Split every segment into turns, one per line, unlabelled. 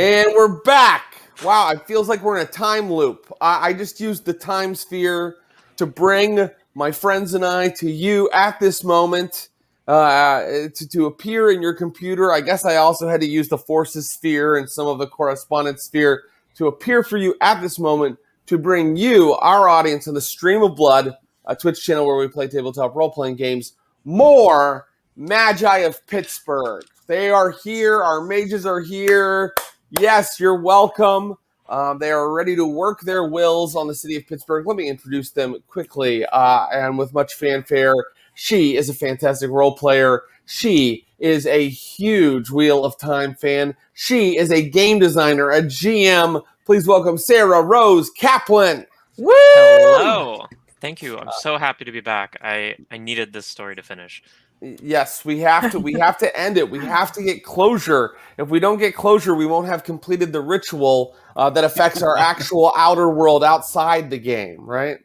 And we're back. Wow, it feels like we're in a time loop. I just used the time sphere to bring my friends and I to you at this moment, to appear in your computer. I guess I also had to use the forces sphere and some of the correspondence sphere to appear for you at this moment, to bring you, our audience, in the Stream of Blood, a Twitch channel where we play tabletop role-playing games, more Magi of Pittsburgh. They are here. Our mages are here. Yes, you're welcome. They are ready to work their wills on the city of Pittsburgh. Let me introduce them quickly and with much fanfare. She is a fantastic role player. She is a huge Wheel of Time fan. She is a game designer, a GM. Please welcome Sara Rose Caplan.
Woo! Hello. Thank you. I'm so happy to be back. I needed this story to finish.
Yes, we have to end it. We have to get closure. If we don't get closure, we won't have completed the ritual that affects our actual outer world outside the game, right?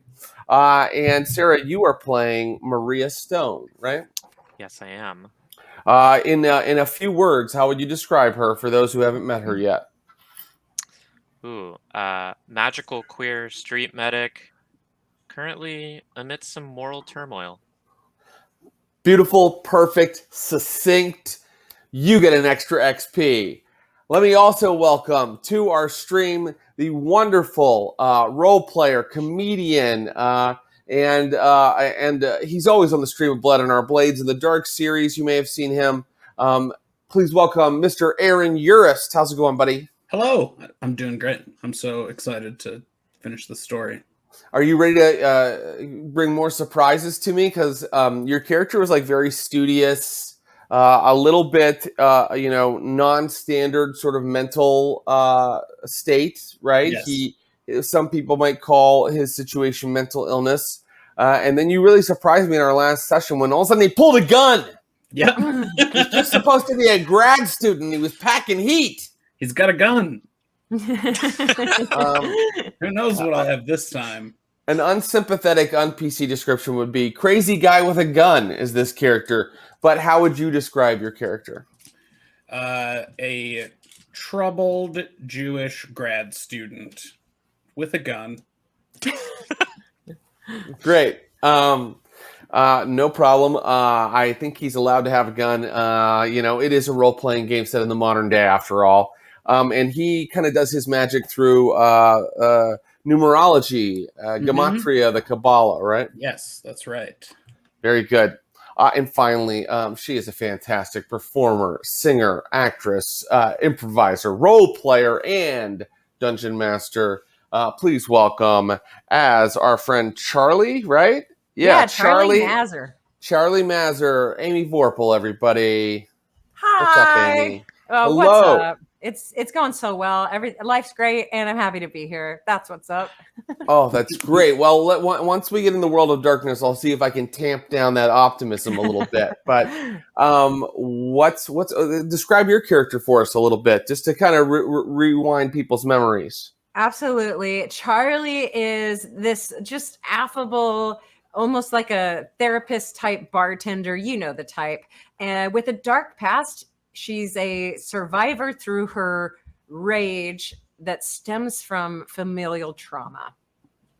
And Sara, you are playing Maria Stone, right?
Yes, I am.
In a few words, how would you describe her for those who haven't met her yet?
Ooh, magical queer street medic, currently amidst some moral turmoil.
Beautiful, perfect, succinct. You get an extra XP. Let me also welcome to our stream the wonderful role player, comedian, and he's always on the Stream of Blood in our Blades in the Dark series. You may have seen him. Please welcome Mr. Aaron Urist. How's it going, buddy?
Hello. I'm doing great. I'm so excited to finish the story.
Are you ready to bring more surprises to me? Because your character was like very studious, a little bit, non-standard sort of mental state, right?
Yes.
Some people might call his situation mental illness. And then you really surprised me in our last session when all of a sudden he pulled a gun.
Yep.
He's just supposed to be a grad student. He was packing heat.
He's got a gun. Who knows what I'll have this time?
An unsympathetic, un-PC description would be crazy guy with a gun is this character. But how would you describe your character?
A troubled Jewish grad student with a gun.
Great. No problem. I think he's allowed to have a gun. It is a role-playing game set in the modern day after all. And he kind of does his magic through numerology, gematria, the Kabbalah, right?
Yes, that's right.
Very good. And finally, she is a fantastic performer, singer, actress, improviser, role player, and dungeon master. Please welcome as our friend Charlie, right?
Yeah, Charlie Mazur.
Charlie Mazur, Amy Vorpahl, everybody.
Hi.
What's up, Amy?
Hello. What's up? It's going so well. Life's great, and I'm happy to be here. That's what's up.
Oh, that's great. Well, once we get in the world of darkness, I'll see if I can tamp down that optimism a little bit. But describe your character for us a little bit, just to kind of rewind people's memories.
Absolutely. Charlie is this just affable, almost like a therapist type bartender. You know the type, and with a dark past. She's a survivor through her rage that stems from familial trauma.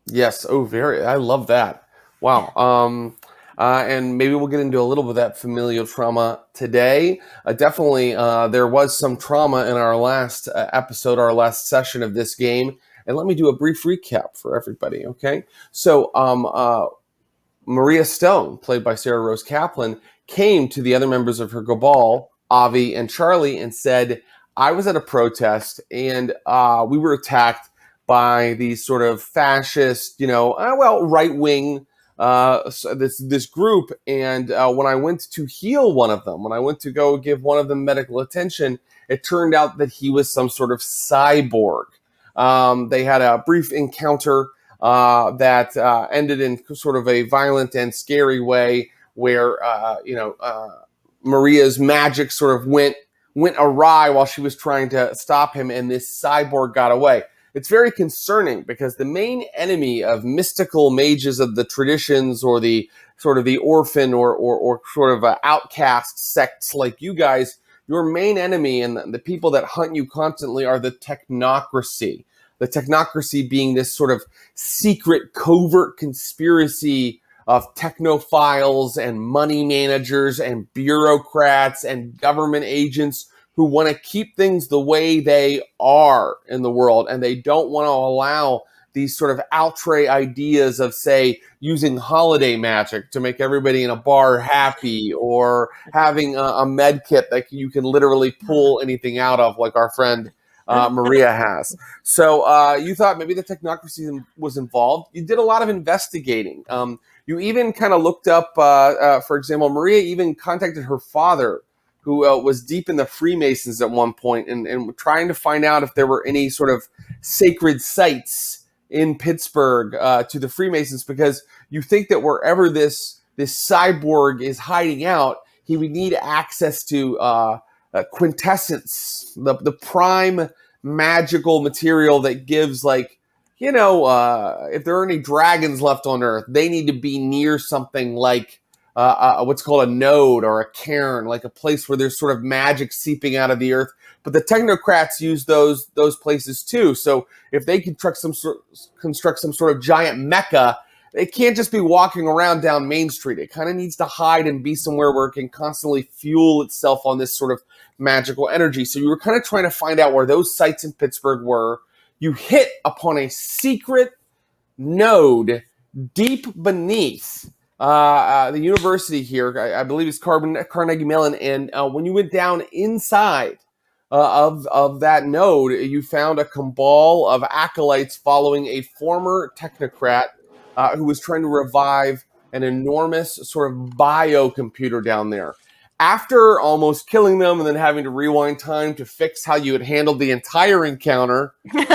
Yes. Oh, I love that. Wow. And maybe we'll get into a little bit of that familial trauma today. Definitely, there was some trauma in our last episode, our last session of this game. And let me do a brief recap for everybody, okay? So, Maria Stone, played by Sara Rose Caplan, came to the other members of her cabal, Avi and Charlie, and said, I was at a protest and we were attacked by these sort of fascist, right-wing, this group. And when I went to heal one of them, when I went to go give one of them medical attention, it turned out that he was some sort of cyborg. They had a brief encounter that ended in sort of a violent and scary way where, Maria's magic sort of went awry while she was trying to stop him, and this cyborg got away. It's very concerning because the main enemy of mystical mages of the traditions, or the sort of the orphan or sort of outcast sects like you guys, your main enemy and the people that hunt you constantly are the technocracy. The technocracy being this sort of secret, covert conspiracy of technophiles and money managers and bureaucrats and government agents who want to keep things the way they are in the world, and they don't want to allow these sort of outre ideas of, say, using holiday magic to make everybody in a bar happy, or having a med kit that you can literally pull anything out of, like our friend Maria has. So you thought maybe the technocracy was involved. You did a lot of investigating. You even kind of looked up, for example, Maria even contacted her father, who was deep in the Freemasons at one point, and trying to find out if there were any sort of sacred sites in Pittsburgh to the Freemasons, because you think that wherever this cyborg is hiding out, he would need access to quintessence, the prime magical material that gives, like, if there are any dragons left on Earth, they need to be near something like what's called a node or a cairn, like a place where there's sort of magic seeping out of the earth. But the technocrats use those places too. So if they construct some sort of giant mecca, it can't just be walking around down Main Street. It kind of needs to hide and be somewhere where it can constantly fuel itself on this sort of magical energy. So you were kind of trying to find out where those sites in Pittsburgh were. You hit upon a secret node deep beneath the university here. I believe it's Carnegie Mellon. And when you went down inside of that node, you found a cabal of acolytes following a former technocrat who was trying to revive an enormous sort of biocomputer down there. After almost killing them and then having to rewind time to fix how you had handled the entire encounter, and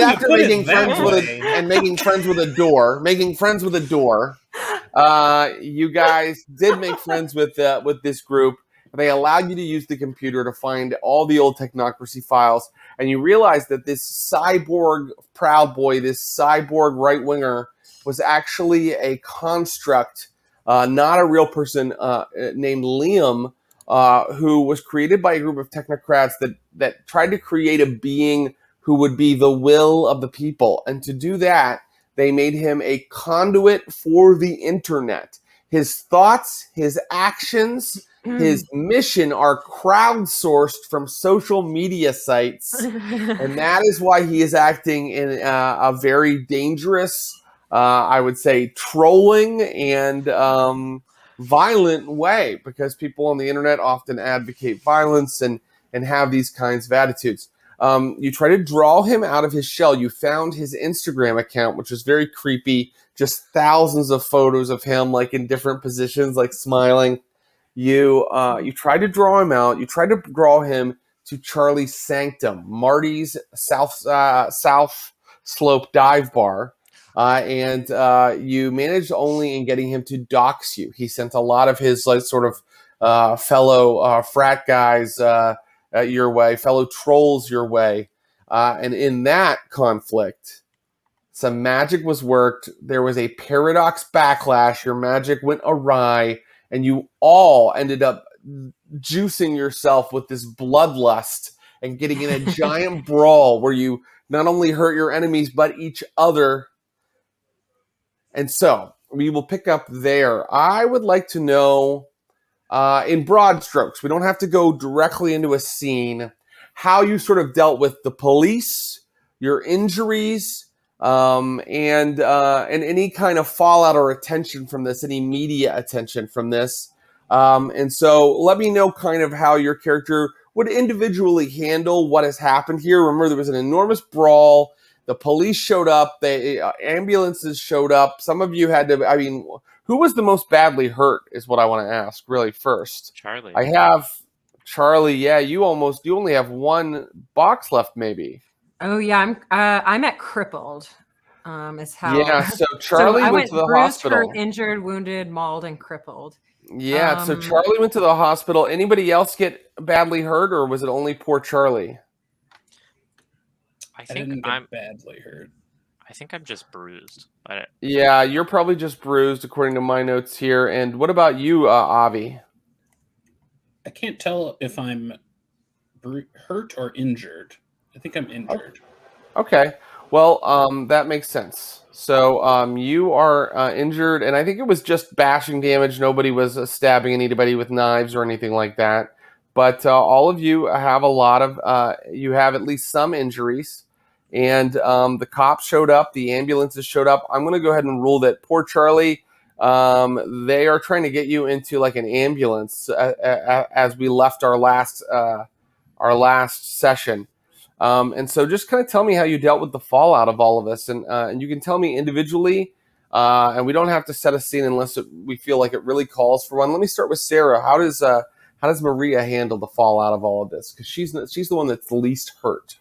after making friends with a door, you guys did make friends with this group. They allowed you to use the computer to find all the old technocracy files, and you realized that this cyborg Proud Boy, this cyborg right winger, was actually a construct. Not a real person named Liam, who was created by a group of technocrats that tried to create a being who would be the will of the people. And to do that, they made him a conduit for the internet. His thoughts, his actions, his mission are crowdsourced from social media sites. And that is why he is acting in a very dangerous, I would say, trolling and violent way, because people on the internet often advocate violence and have these kinds of attitudes. You try to draw him out of his shell. You found his Instagram account, which was very creepy, just thousands of photos of him, like in different positions, like smiling. You tried to draw him out. You tried to draw him to Charlie's Sanctum, Marty's South Slope dive bar. And you managed only in getting him to dox you. He sent a lot of his fellow frat guys your way, fellow trolls your way. And in that conflict, some magic was worked. There was a paradox backlash. Your magic went awry, and you all ended up juicing yourself with this bloodlust and getting in a giant brawl where you not only hurt your enemies, but each other. And so we will pick up there. I would like to know, in broad strokes, we don't have to go directly into a scene, how you sort of dealt with the police, your injuries, and any kind of fallout or attention from this, any media attention from this. And so let me know kind of how your character would individually handle what has happened here. Remember, there was an enormous brawl. The police showed up. Ambulances showed up. Some of you had to, who was the most badly hurt is what I want to ask really first.
Charlie.
I have Charlie. Yeah, you only have one box left maybe.
Oh yeah, I'm at crippled. Is how.
Yeah, so Charlie
I
went to the
bruised,
hospital.
Hurt, injured, wounded, mauled, and crippled.
Yeah, so Charlie went to the hospital. Anybody else get badly hurt, or was it only poor Charlie?
I
didn't get badly hurt.
I think I'm just bruised.
Yeah, you're probably just bruised, according to my notes here. And what about you, Avi?
I can't tell if I'm hurt or injured. I think I'm injured.
Okay. Well, that makes sense. So you are injured, and I think it was just bashing damage. Nobody was stabbing anybody with knives or anything like that. But all of you have a lot of, you have at least some injuries. And the cops showed up, the ambulances showed up. I'm going to go ahead and rule that poor Charlie, they are trying to get you into like an ambulance as we left our last session. And so just kind of tell me how you dealt with the fallout of all of this. And you can tell me individually, and we don't have to set a scene unless we feel like it really calls for one. Let me start with Sarah. How does Maria handle the fallout of all of this? Because she's the one that's the least hurt.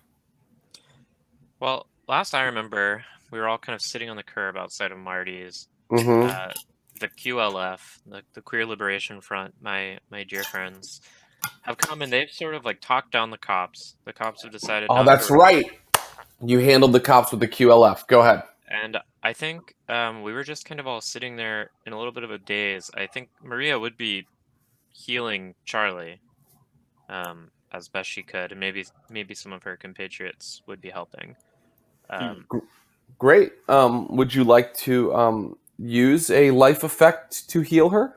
Well, last I remember, we were all kind of sitting on the curb outside of Marty's.
Mm-hmm.
The QLF, the Queer Liberation Front, my dear friends, have come and they've sort of like talked down the cops. The cops have decided.
Oh, that's right. You handled the cops with the QLF. Go ahead.
And I think we were just kind of all sitting there in a little bit of a daze. I think Maria would be healing Charlie as best she could, and maybe some of her compatriots would be helping.
Great. Would you like to use a life effect to heal her?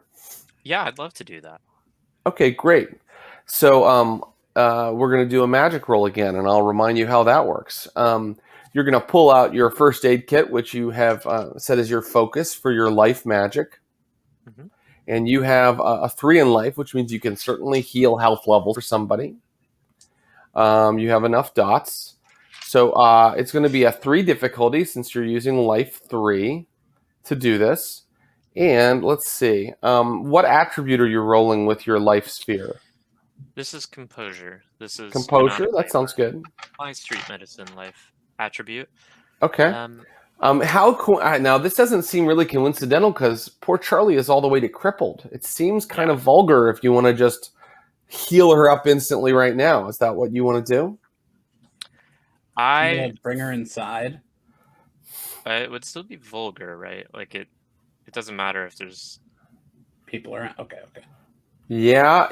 Yeah, I'd love to do that.
Okay, great. So we're going to do a magic roll again, and I'll remind you how that works. You're going to pull out your first aid kit, which you have set as your focus for your life magic.
Mm-hmm.
And you have a 3 in life, which means you can certainly heal health levels for somebody. You have enough dots. So it's going to be a 3 difficulty since you're using life 3 to do this. And let's see. What attribute are you rolling with your life sphere?
This is composure. This is
composure. That sounds good.
My street medicine life attribute.
Okay. Now this doesn't seem really coincidental because poor Charlie is all the way to crippled. It seems kind of vulgar if you want to just heal her up instantly right now. Is that what you want to do?
Bring her inside.
It would still be vulgar, right? Like it doesn't matter if there's
people around. Okay.
Yeah.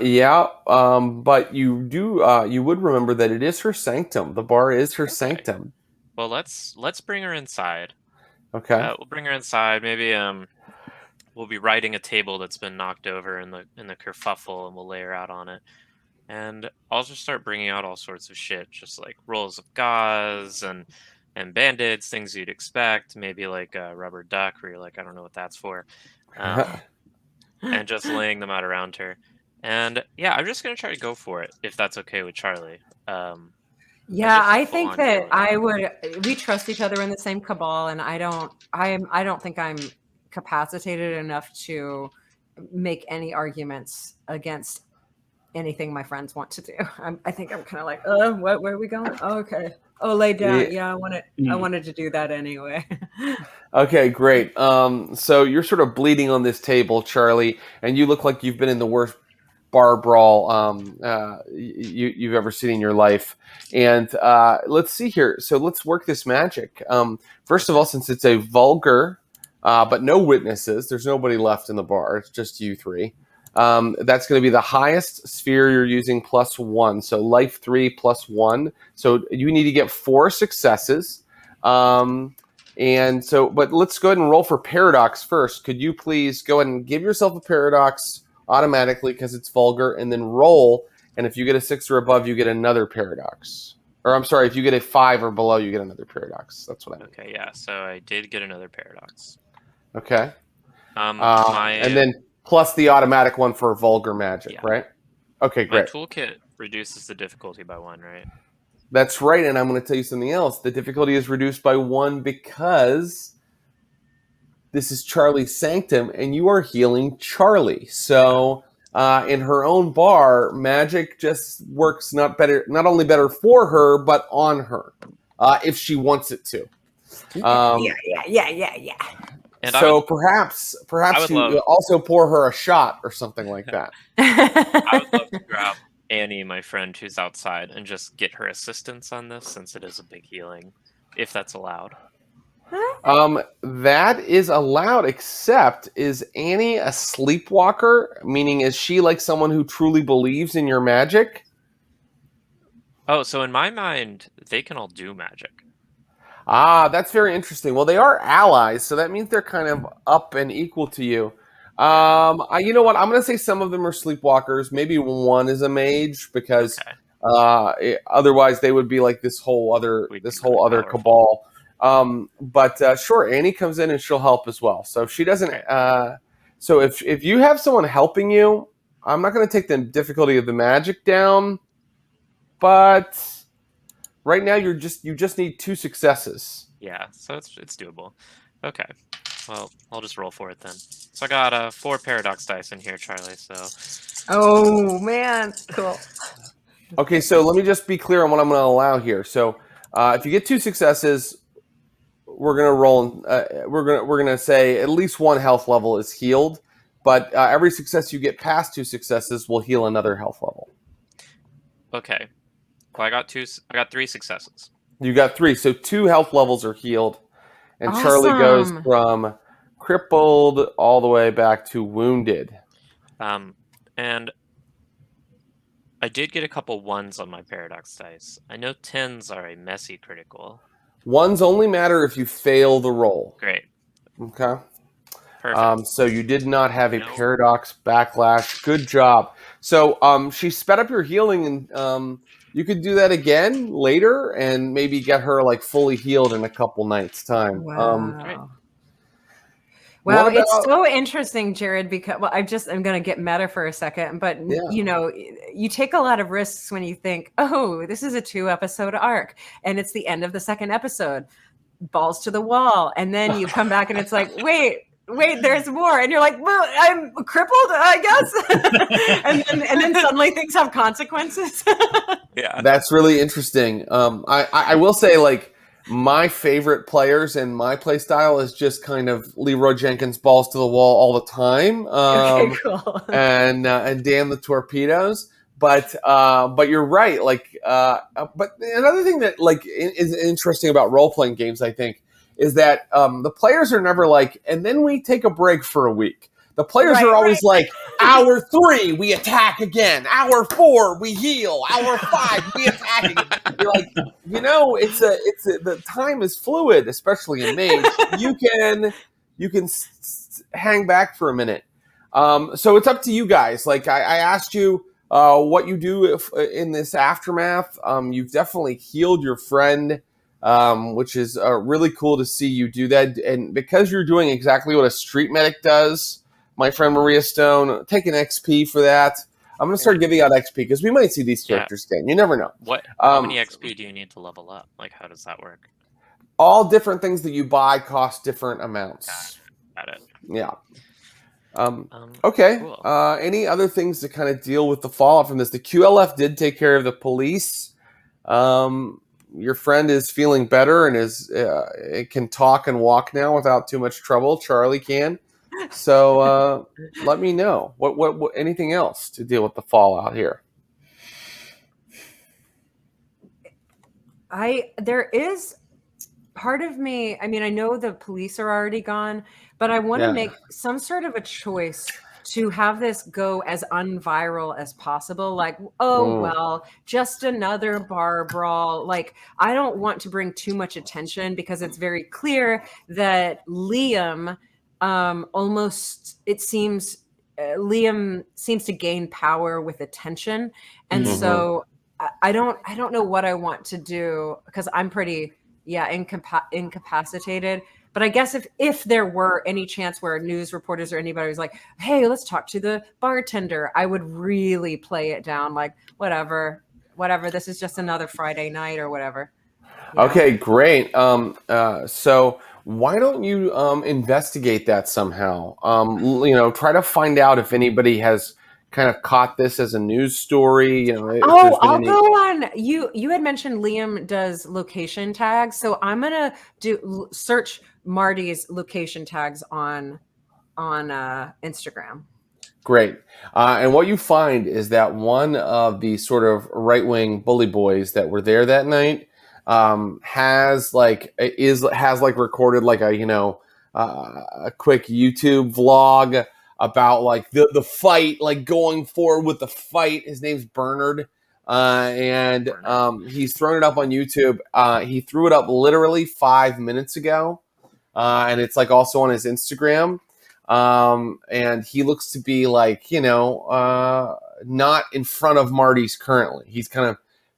But you would remember that it is her sanctum. The bar is her sanctum.
Well, let's bring her inside.
Okay.
We'll bring her inside. Maybe we'll be riding a table that's been knocked over in the kerfuffle, and we'll lay her out on it. And I'll just start bringing out all sorts of shit, just like rolls of gauze and band-aids, things you'd expect. Maybe like a rubber duck, where you're like, I don't know what that's for. And just laying them out around her. And yeah, I'm just gonna try to go for it if that's okay with Charlie.
Yeah, I think that we trust each other in the same cabal, and I don't think I'm capacitated enough to make any arguments against anything my friends want to do. I think I'm kind of like, where are we going? Oh, okay. Oh, lay down. Yeah, I wanted to do that anyway.
Okay, great. So you're sort of bleeding on this table, Charlie, and you look like you've been in the worst bar brawl you've ever seen in your life. And let's see here. So let's work this magic. First of all, since it's a vulgar, but no witnesses, there's nobody left in the bar. It's just you 3. That's going to be the highest sphere you're using +1. So life 3 +1. So you need to get 4 successes. And so, but let's go ahead and roll for paradox first. Could you please go ahead and give yourself a paradox automatically because it's vulgar, and then roll. And if you get a 6 or above, you get another paradox. Or I'm sorry, if you get a 5 or below, you get another paradox. That's what I mean.
Okay, yeah. So I did get another paradox.
Okay. And then plus the automatic one for vulgar magic, right? Okay, great.
My toolkit reduces the difficulty by 1, right?
That's right, and I'm going to tell you something else. The difficulty is reduced by 1 because this is Charlie's sanctum, and you are healing Charlie. So in her own bar, magic just works not only better for her, but on her, if she wants it to.
Yeah.
And so perhaps you also pour her a shot or something like that.
I would love to grab Annie, my friend, who's outside, and just get her assistance on this, since it is a big healing, if that's allowed.
That is allowed, except is Annie a sleepwalker? Meaning, is she like someone who truly believes in your magic?
Oh, so in my mind, they can all do magic.
Ah, that's very interesting. Well, they are allies, so that means they're kind of up and equal to you. You know what? I'm going to say some of them are sleepwalkers. Maybe one is a mage because
Okay.
otherwise they would be like this whole other
We'd be really powerful.
cabal. But sure, Annie comes in and she'll help as well. So she doesn't.
Okay.
So if you have someone helping you, I'm not going to take the difficulty of the magic down, but right now you just need 2 successes.
Yeah, so it's doable. Okay. Well, I'll just roll for it then. So I got 4 paradox dice in here, Charlie. So
Oh man, cool.
Okay, so let me just be clear on what I'm going to allow here. So if you get 2 successes, we're going to roll. We're gonna say at least 1 health level is healed, but every success you get past 2 successes will heal another health level.
okay. Well, I got 3 successes.
You got 3, so 2 health levels are healed, and Charlie goes
Awesome.
from crippled all the way back to wounded.
And I did get a couple 1s on my paradox dice. I know 10s are a messy critical.
1s only matter if you fail the roll.
Great.
Okay.
Perfect.
So you did not have a paradox backlash. Good job. So she sped up your healing, and you could do that again later, and maybe get her like fully healed in a couple nights' time.
Wow. Well, it's so interesting, Jared, because I'm going to get meta for a second, but you know, you take a lot of risks when you think, oh, this is a 2-episode arc and it's the end of the 2nd episode, balls to the wall. And then you come back and it's like, wait, there's more. And you're like, well, I'm crippled, I guess. and then suddenly things have consequences.
Yeah.
That's really interesting. I will say, like, my favorite players in my play style is just kind of Leroy Jenkins balls to the wall all the time.
Okay, cool.
And damn the torpedoes. But you're right. Like, but another thing that like is interesting about role playing games, I think, is that the players are never like, and then we take a break for a week. The players are always like, hour 3, we attack again. Hour 4, we heal. Hour 5, we attack again. You're like, you know, the time is fluid, especially in Mage. You can hang back for a minute. So it's up to you guys. Like I asked you what you do in this aftermath. You've definitely healed your friend, which is really cool to see you do that. And because you're doing exactly what a street medic does, my friend Maria Stone, take an XP for that. I'm going to start giving out XP because we might see these characters again. You never know.
How many XP do you need to level up? Like, how does that work?
All different things that you buy cost different amounts.
Got it.
Yeah. Okay.
Cool.
Any other things to kind of deal with the fallout from this? The QLF did take care of the police. Your friend is feeling better and it can talk and walk now without too much trouble. Charlie can. So let me know what anything else to deal with the fallout here.
There is part of me, I mean, I know the police are already gone, but I want to make some sort of a choice to have this go as unviral as possible. Like, well, just another bar brawl. Like, I don't want to bring too much attention because it's very clear that Liam Liam seems to gain power with attention. And so I don't know what I want to do because I'm pretty incapacitated. But I guess if there were any chance where news reporters or anybody was like, hey, let's talk to the bartender, I would really play it down like, whatever, this is just another Friday night or whatever.
Okay, great. So why don't you investigate that somehow? Try to find out if anybody has kind of caught this as a news story.
I'll go on. You had mentioned Liam does location tags, so I'm gonna search Marty's location tags on Instagram.
Great. And what you find is that one of the sort of right-wing bully boys that were there that night has recorded like a quick YouTube vlog about like the fight, like going forward with the fight. His name's Bernard. And he's thrown it up on YouTube. He threw it up literally 5 minutes ago. And it's like also on his Instagram. And he looks to be like, not in front of Marty's currently. He's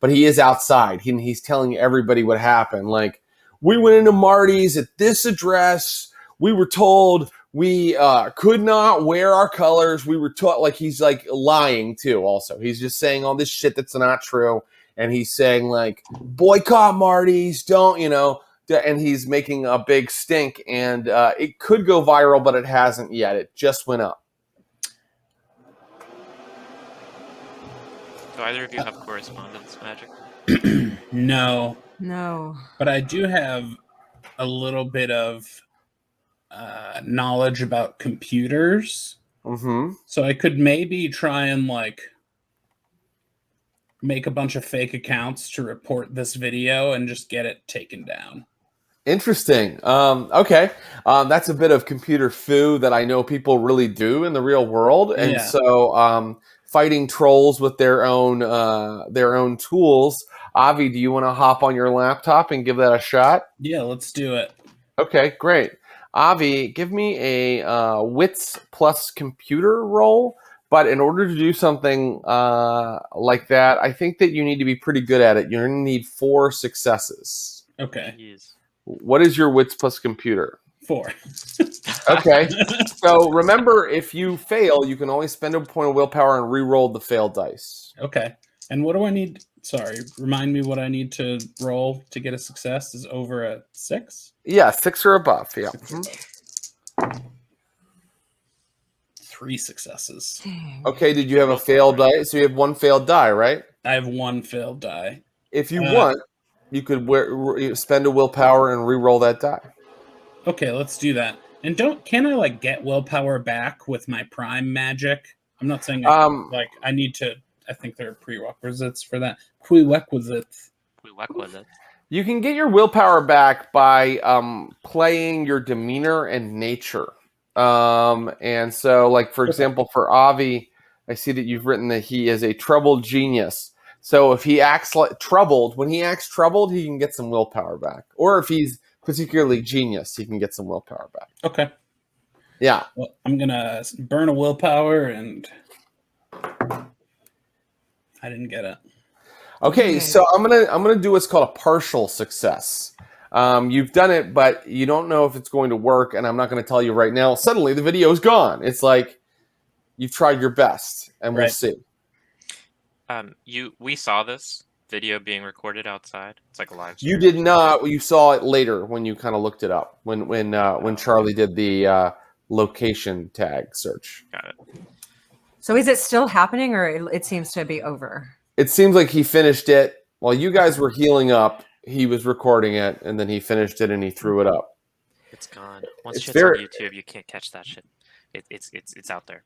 but he is outside. He's telling everybody what happened. Like, we went into Marty's at this address. We were told we could not wear our colors. We were taught, like, he's like lying too. Also, he's just saying all this shit that's not true. And he's saying like, boycott Marty's, don't, and he's making a big stink, and it could go viral, but it hasn't yet. It just went up.
Do either of you have correspondence magic?
No.
No.
But I do have a little bit of knowledge about computers.
Mm-hmm.
So I could maybe try and like make a bunch of fake accounts to report this video and just get it taken down.
Interesting. Okay. That's a bit of computer foo that I know people really do in the real world. And
Yeah.
so fighting trolls with their own tools. Avi, do you want to hop on your laptop and give that a shot?
Yeah, let's do it.
Okay, great. Avi, give me a wits plus computer roll. But in order to do something like that, I think that you need to be pretty good at it. You're going to need 4 successes.
Okay.
Jeez.
What is your wits plus computer?
4.
Okay. So remember, if you fail, you can always spend a point of willpower and re-roll the failed dice.
Okay. And what do I need? Sorry, remind me what I need to roll to get a success is over a 6?
Yeah, 6 or above. Yeah. Mhm.
3 successes.
Okay, did you have a failed die? So you have 1 failed die, right?
I have 1 failed die.
If you want, you could spend a willpower and re-roll that die.
Okay, let's do that. And can I like get willpower back with my prime magic? I'm not saying I need to. I think there are prerequisites for that. Prerequisites.
You can get your willpower back by playing your demeanor and nature. And so, like, for example, for Avi, I see that you've written that he is a troubled genius. So if he acts like troubled, when he acts troubled, he can get some willpower back. Or if he's particularly genius, he can get some willpower back.
Okay.
Yeah.
Well, I'm gonna burn a willpower, and I didn't get it.
Okay, so I'm gonna do what's called a partial success. You've done it, but you don't know if it's going to work, and I'm not going to tell you right now. Suddenly, the video is gone. It's like you've tried your best, and we'll see.
We saw this video being recorded outside. It's like a live stream.
You did not. You saw it later when you kind of looked it up when Charlie did the location tag search.
Got it.
So is it still happening, or it seems to be over?
It seems like he finished it while you guys were healing up. He was recording it, and then he finished it, and he threw it up.
It's gone. Once
It's
shit's
very-
on YouTube, you can't catch that shit. It's out there.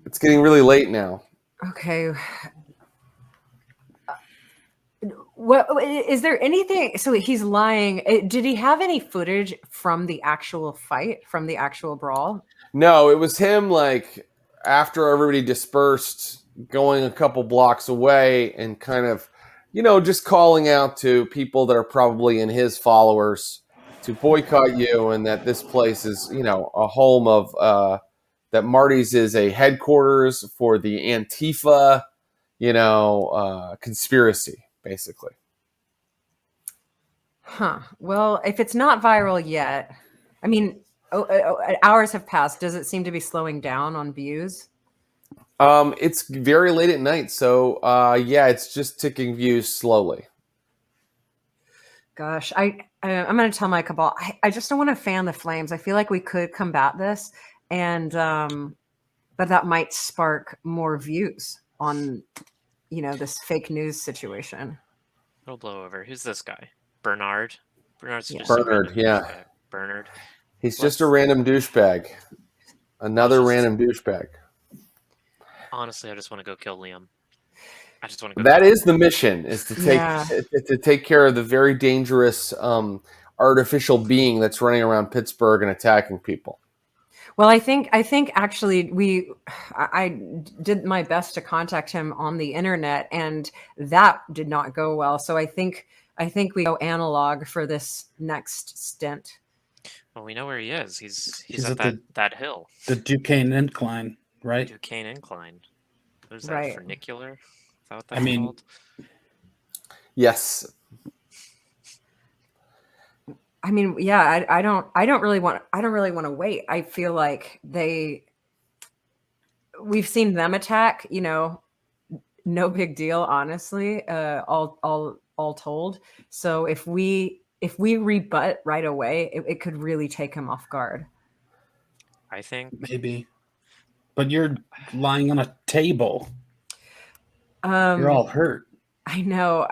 It's getting really late now.
Okay. What is there anything? So he's lying. Did he have any footage from the actual fight, from the actual brawl?
No, it was him, like, after everybody dispersed, going a couple blocks away and kind of, just calling out to people that are probably in his followers to boycott you, and that this place is, a home of, that Marty's is a headquarters for the Antifa, conspiracy, basically.
Huh. Well, if it's not viral yet, I mean, hours have passed. Does it seem to be slowing down on views?
It's very late at night, so yeah, it's just ticking views slowly.
Gosh, I'm going to tell my cabal. I just don't want to fan the flames. I feel like we could combat this, and but that might spark more views on, this fake news situation.
It'll blow over. Who's this guy? Bernard. Bernard's
Yeah.
just a
Bernard,
random
yeah.
douchebag. Bernard.
He's just a random douchebag. Another random douchebag.
Honestly, I just want to go kill Liam. I just want to go.
That is the mission: is to take
Yeah.
to take care of the very dangerous artificial being that's running around Pittsburgh and attacking people.
Well, I think actually I did my best to contact him on the internet, and that did not go well. So I think we go analog for this next stint.
Well, we know where he is. He's
at
at that hill.
The Duquesne incline, right?
Duquesne incline. What is that?
Right.
Funicular? Is that what that's called?
Yes.
I mean, yeah, I don't really want to wait. I feel like we've seen them attack, no big deal, honestly, all told. So if we rebut right away, it could really take him off guard.
I think
maybe, but you're lying on a table. You're all hurt.
I know,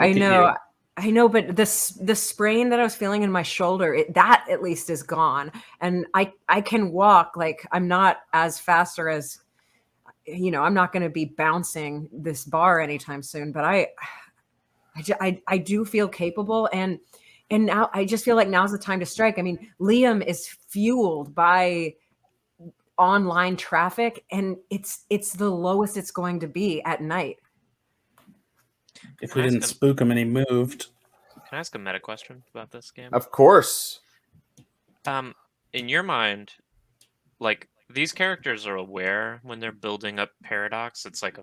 but the sprain that I was feeling in my shoulder, that at least is gone, and I can walk. Like, I'm not as fast or as, I'm not going to be bouncing this bar anytime soon, but I do feel capable, and now I just feel like now's the time to strike. I mean, Liam is fueled by online traffic, and it's the lowest it's going to be at night.
If we didn't spook him and he moved.
Can I ask a meta question about this game?
Of course.
In your mind, like, these characters are aware when they're building up paradox. It's like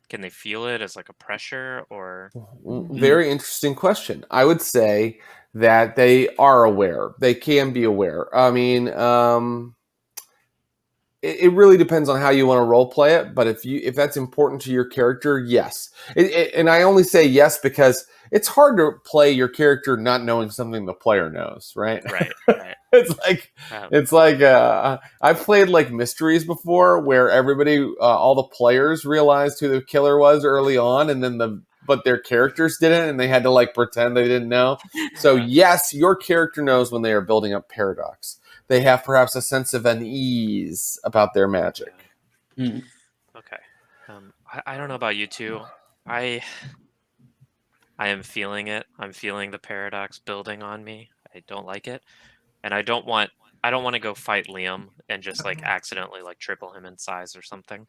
can they feel it as like a pressure, or?
Very interesting question. I would say that they are aware. They can be aware. I mean, it really depends on how you want to role play it. But if that's important to your character, yes. And I only say yes because it's hard to play your character not knowing something the player knows, right?
Right.
it's like I've played like mysteries before where everybody, all the players realized who the killer was early on, and then but their characters didn't, and they had to like pretend they didn't know. So yes, your character knows when they are building up paradox. They have perhaps a sense of unease about their magic.
Mm.
Okay. I don't know about you two. I am feeling it. I'm feeling the paradox building on me. I don't like it. And I don't want to go fight Liam and just like accidentally like triple him in size or something.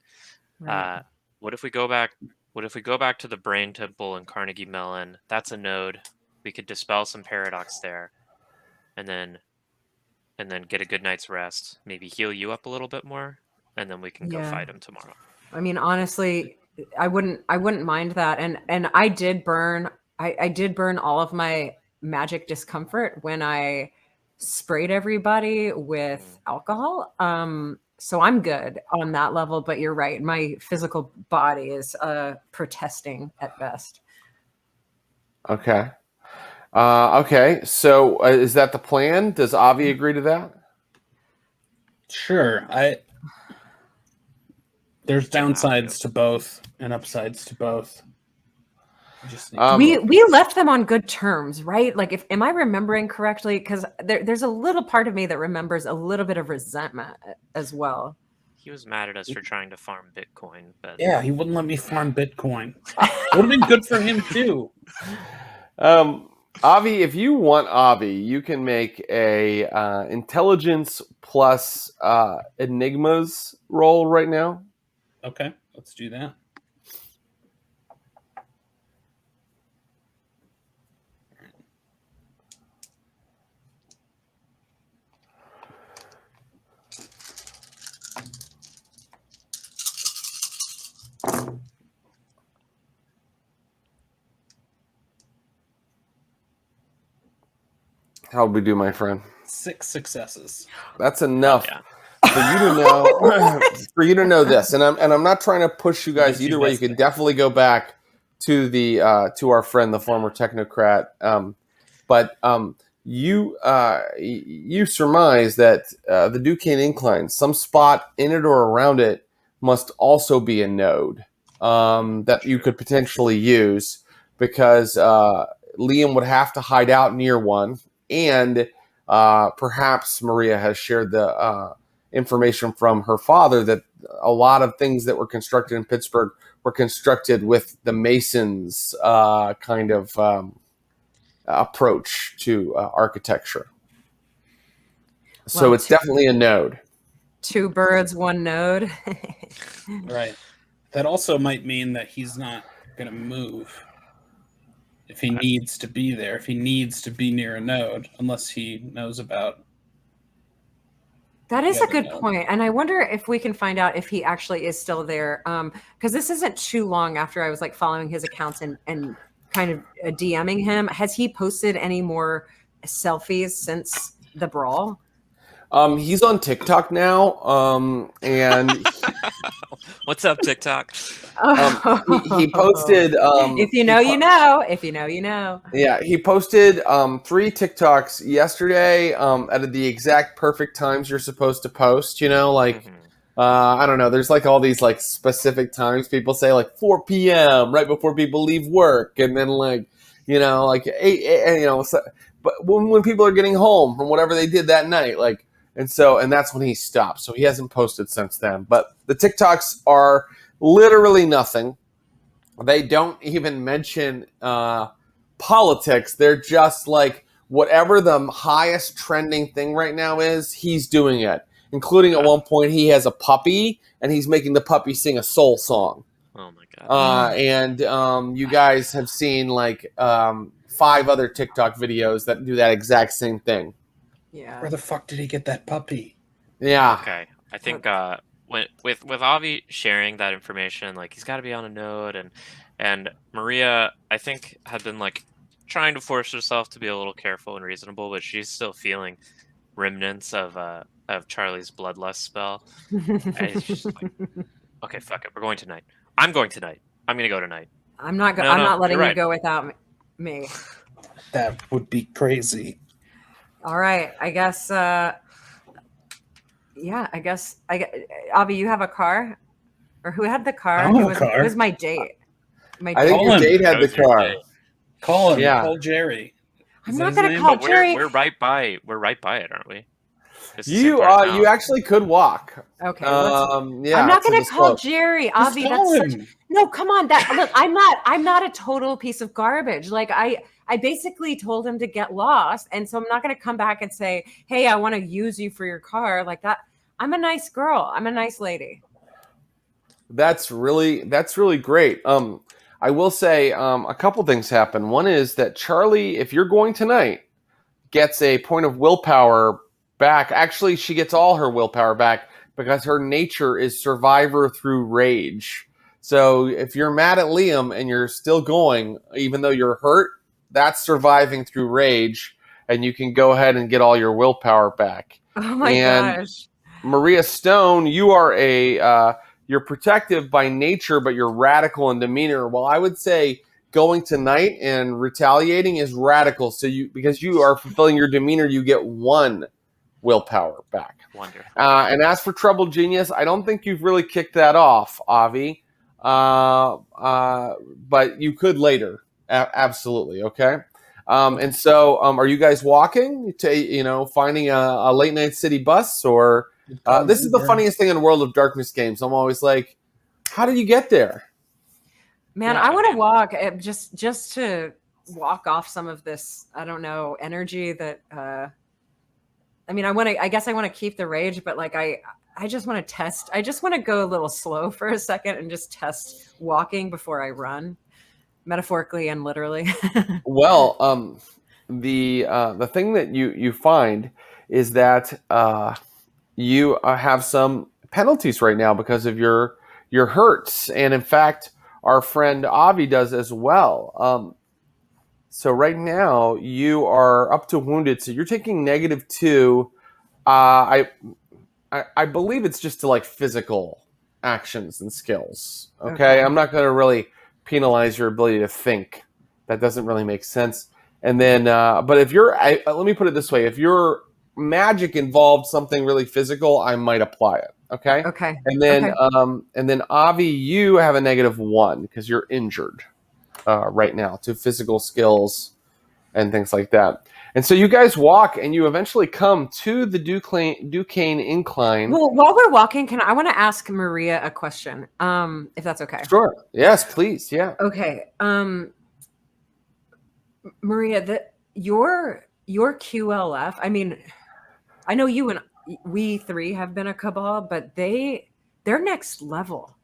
Right.
What if we go back to the Brain Temple and Carnegie Mellon? That's a node. We could dispel some paradox there. And then get a good night's rest. Maybe heal you up a little bit more, and then we can go fight him tomorrow.
I mean, honestly, I wouldn't mind that. And I did burn all of my magic discomfort when I sprayed everybody with alcohol. So I'm good on that level, but you're right. My physical body is protesting at best.
Okay. Okay, so is that the plan? Does Avi agree to that?
Sure. There's downsides to both and upsides to both.
We left them on good terms, right? Like, am I remembering correctly? Because there's a little part of me that remembers a little bit of resentment as well.
He was mad at us for trying to farm Bitcoin, but
yeah, he wouldn't let me farm Bitcoin. Would have been good for him too.
Avi, if you want Avi, you can make a intelligence plus enigmas roll right now.
Okay, let's do that.
How'd we do, my friend?
6 successes.
That's enough for you to know. For you to know this, and I'm not trying to push you guys either way. You can definitely go back to the to our friend, the former technocrat. But you surmise that the Duquesne incline, some spot in it or around it, must also be a node that you could potentially use, because Liam would have to hide out near one. And perhaps Maria has shared the information from her father that a lot of things that were constructed in Pittsburgh were constructed with the Masons kind of approach to architecture. So
Well,
it's definitely a node.
2 birds, 1 node.
Right. That also might mean that he's not going to move if he needs to be there, if he needs to be near a node, unless he knows about.
That is a good point. And I wonder if we can find out if he actually is still there. Because this isn't too long after I was like following his accounts and kind of DMing him. Has he posted any more selfies since the brawl?
He's on TikTok now, and
what's up, TikTok?
He posted.
If you know, you know. If you know, you know.
Yeah, he posted 3 TikToks yesterday at the exact perfect times you're supposed to post. You know, like I don't know. There's like all these like specific times people say, like 4 p.m. right before people leave work, and then like like 8 so, but when people are getting home from whatever they did that night, like. And that's when he stopped. So he hasn't posted since then. But the TikToks are literally nothing. They don't even mention politics. They're just like whatever the highest trending thing right now is, he's doing it. Including at one point he has a puppy and he's making the puppy sing a soul song.
Oh my God.
And you guys have seen like 5 other TikTok videos that do that exact same thing.
Yeah.
Where the fuck did he get that puppy?
Yeah.
Okay. I think with Avi sharing that information, like he's got to be on a node, and Maria, I think, had been like trying to force herself to be a little careful and reasonable, but she's still feeling remnants of Charlie's bloodlust spell. And it's just like, okay, fuck it, we're going tonight. I'm going tonight. I'm gonna go tonight.
I'm not letting you
right.
go without me.
That would be crazy.
All right, I guess. Avi, you have a car, or who had the car?
I don't have a car.
It was my date.
I think your date had the car.
Call him.
Yeah.
Call Jerry.
I'm not gonna call
But
Jerry.
we're right by it, aren't we?
You actually could walk.
Okay.
I'm
not gonna call Jerry. Avi,
call
that's
him.
no. Come on. Look. I'm not a total piece of garbage. Like I basically told him to get lost, and so I'm not gonna come back and say, "Hey, I want to use you for your car." Like that. I'm a nice girl. I'm a nice lady.
That's really great. I will say a couple things happen. One is that Charlie, if you're going tonight, gets a point of willpower back. Actually, she gets all her willpower back because her nature is survivor through rage. So if you're mad at Liam and you're still going, even though you're hurt, that's surviving through rage, and you can go ahead and get all your willpower back.
Oh my gosh.
Maria Stone, you are you're protective by nature, but you're radical in demeanor. Well, I would say going tonight and retaliating is radical. So because you are fulfilling your demeanor, you get 1 willpower back.
Wonderful.
And as for Trouble Genius, I don't think you've really kicked that off, Avi. But you could later. Absolutely. Okay. And so, are you guys walking to, finding a late night city bus, or this is the funniest thing in World of Darkness games. I'm always like, how did you get there?
Man, I want to walk just to walk off some of this, I don't know, energy that, I guess I want to keep the rage, but like, I just want to test. I just want to go a little slow for a second and just test walking before I run. Metaphorically and literally. Well,
the thing that you find is that you have some penalties right now because of your hurts, and in fact, our friend Avi does as well. So right now you are up to wounded, so you're taking -2. I believe it's just to like physical actions and skills. Okay. I'm not going to really penalize your ability to think. That doesn't really make sense. And then, but if let me put it this way: if your magic involved something really physical, I might apply it. Okay.
Okay.
And then, Avi, you have a -1 because you're injured right now to physical skills and things like that. And so you guys walk, and you eventually come to the Duquesne incline.
Well, while we're walking, I want to ask Maria a question, if that's okay.
Sure. Yes, please. Yeah.
Okay. Maria, your QLF. I mean, I know you and we three have been a cabal, but they're next level.